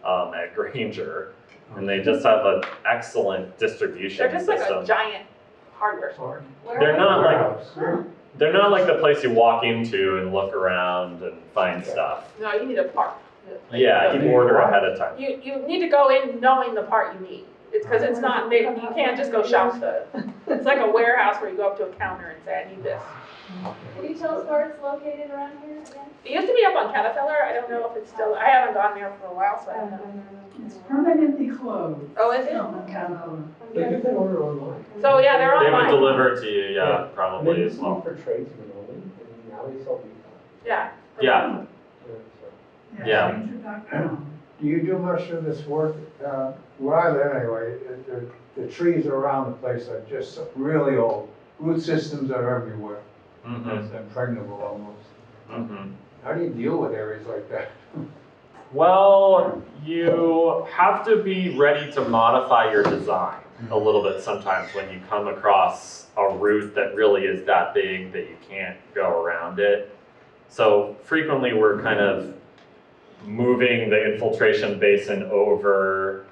at Granger. And they just have an excellent distribution They're just like system. a giant hardware store. They're not like the place you walk into and look around and find stuff. No, you need a part. Yeah, you order ahead of time. You need to go in knowing the part you need. It's because it's not big. You can't just go shop it's like a warehouse where you go up to a counter and say, I need this. Can you tell us where it's located around here again? It used to be up on Caterpillar. I don't know if it's still, I haven't gone there for a while, so I don't know. It's permanently closed. Oh, is it? On Caterpillar. But you can order online. So yeah, they're They would online. deliver to you, yeah, And then probably you as well. see for tradesmen only, and now they sell retail. Yeah. Yeah, Yeah. Yeah. Ranger.com. Do you do much of this work? Where I live anyway, the trees around the place are just really old. Root systems are everywhere. mm-hmm, It's impregnable almost. mm-hmm. How do you deal with areas like that? Well, you have to be ready to modify your design. a little bit sometimes when you come across a route that really is that big that you can't go around it. So frequently we're kind of moving the infiltration basin over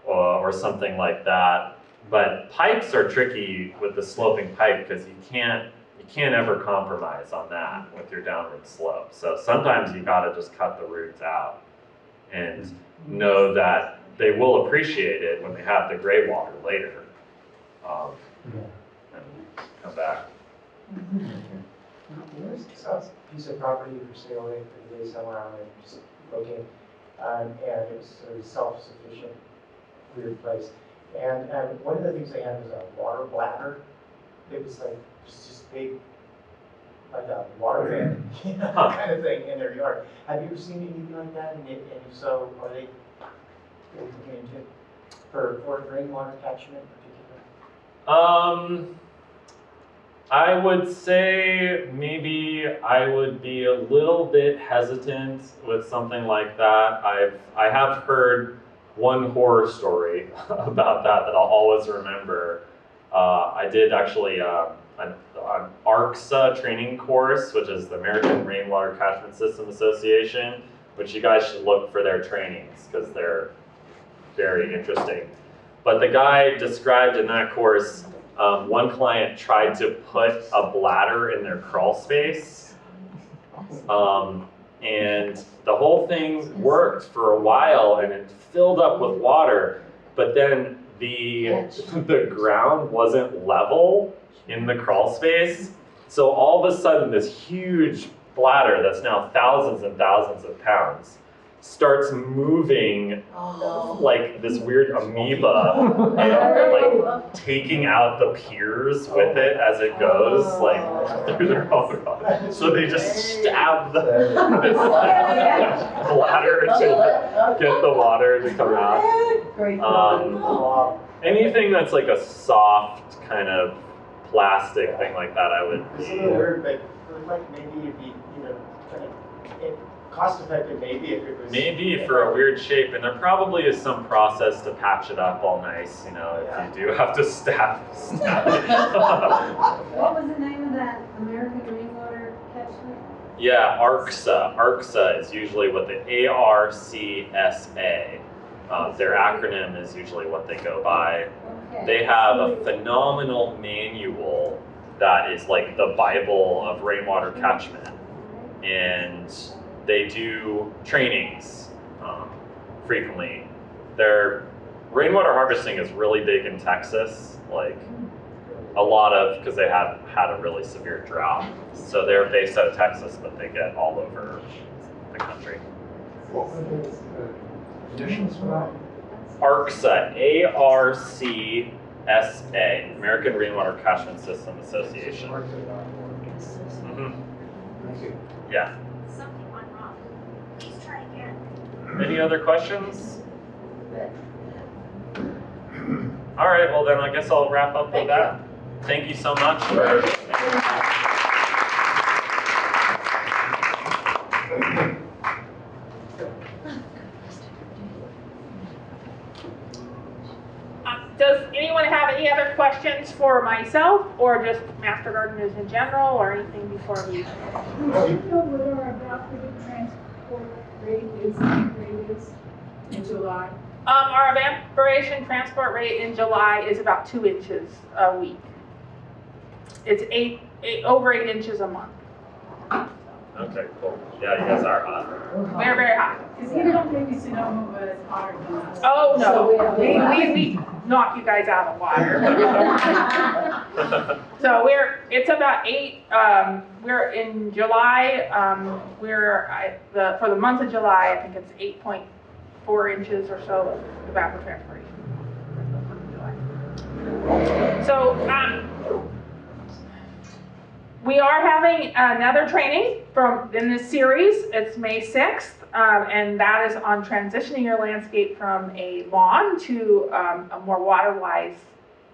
or something like that. But pipes are tricky with the sloping pipe because you can't ever compromise on that with your downward slope. So sometimes you gotta just cut the roots out and know that they will appreciate it when they have the gray water later. And come back. There's a piece of property for sale there today somewhere on it, just looking, and it was a self-sufficient, weird place. And one of the things they had was a water bladder. It was like just big, like a water van, kind of thing in their yard. Have you ever seen anything like that? And if so, are they looking into it for rainwater catchment in particular? I would say maybe I would be a little bit hesitant with something like that. I have heard one horror story about that I'll always remember. I did actually an ARCSA training course, which is the American Rainwater Catchment System Association, which you guys should look for their trainings because they're very interesting. But the guy described in that course, one client tried to put a bladder in their crawl space, and the whole thing worked for a while and it filled up with water, but then the ground wasn't level in the crawl space. So all of a sudden this huge bladder that's now thousands and thousands of pounds starts moving like this weird amoeba and like taking out the piers with it as it goes, like through their own. So they just stab the bladder to get the water to come out. Anything that's like a soft kind of plastic thing like that, I would It's a be. little weird, but like maybe it'd be, kind of cost effective maybe if it was. Maybe for a weird shape, and there probably is some process to patch it up all nice, if you do have to stab it. What was the name of that American Rainwater Catchment? Yeah, ARCSA. ARCSA is usually what the ARCSA. Their acronym is usually what they go by. Okay. They have a phenomenal manual that is like the Bible of rainwater catchment. And they do trainings frequently. Their rainwater harvesting is really big in Texas, like a lot of, because they have had a really severe drought. So they're based out of Texas, but they get all over the country. What were the initials for that? ARCSA, ARCSA, American Rainwater Catchment System Association. Mhm. Thank you. Yeah. Something went wrong. Please try again. Any other questions? All right, well then I guess I'll wrap up with that. Thank you so much for. Does anyone have any other questions for myself or just Master Gardeners in general or anything before we? Would you know what our evaporative transport rate is in July? Our evaporation transport rate in July is about 2 inches a week. It's over 8 inches a month. Okay, cool. Yeah, you guys are hot. We're very hot. Because even though maybe Sonoma was hotter than us. Oh, no. So We knock you guys out of the water. So it's about 8, we're in July, for the month of July, I think it's 8.4 inches or so of evapotranspiration. So, we are having another training in this series. It's May 6th, and that is on transitioning your landscape from a lawn to a more water-wise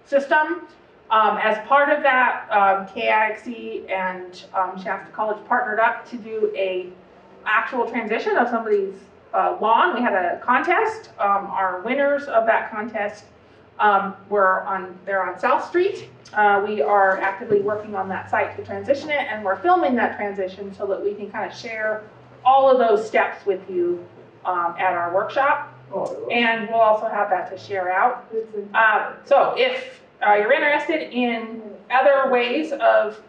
system. As part of that, KIXE and Shasta College partnered up to do a actual transition of somebody's lawn. We had a contest. Our winners of that contest They're on South Street. We are actively working on that site to transition it, and we're filming that transition so that we can kind of share all of those steps with you at our workshop. And we'll also have that to share out. So if you're interested in other ways of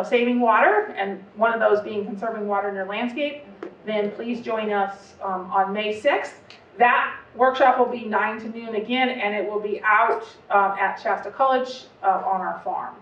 saving water, and one of those being conserving water in your landscape, then please join us on May 6th. That workshop will be 9 to noon again, and it will be out at Shasta College on our farm.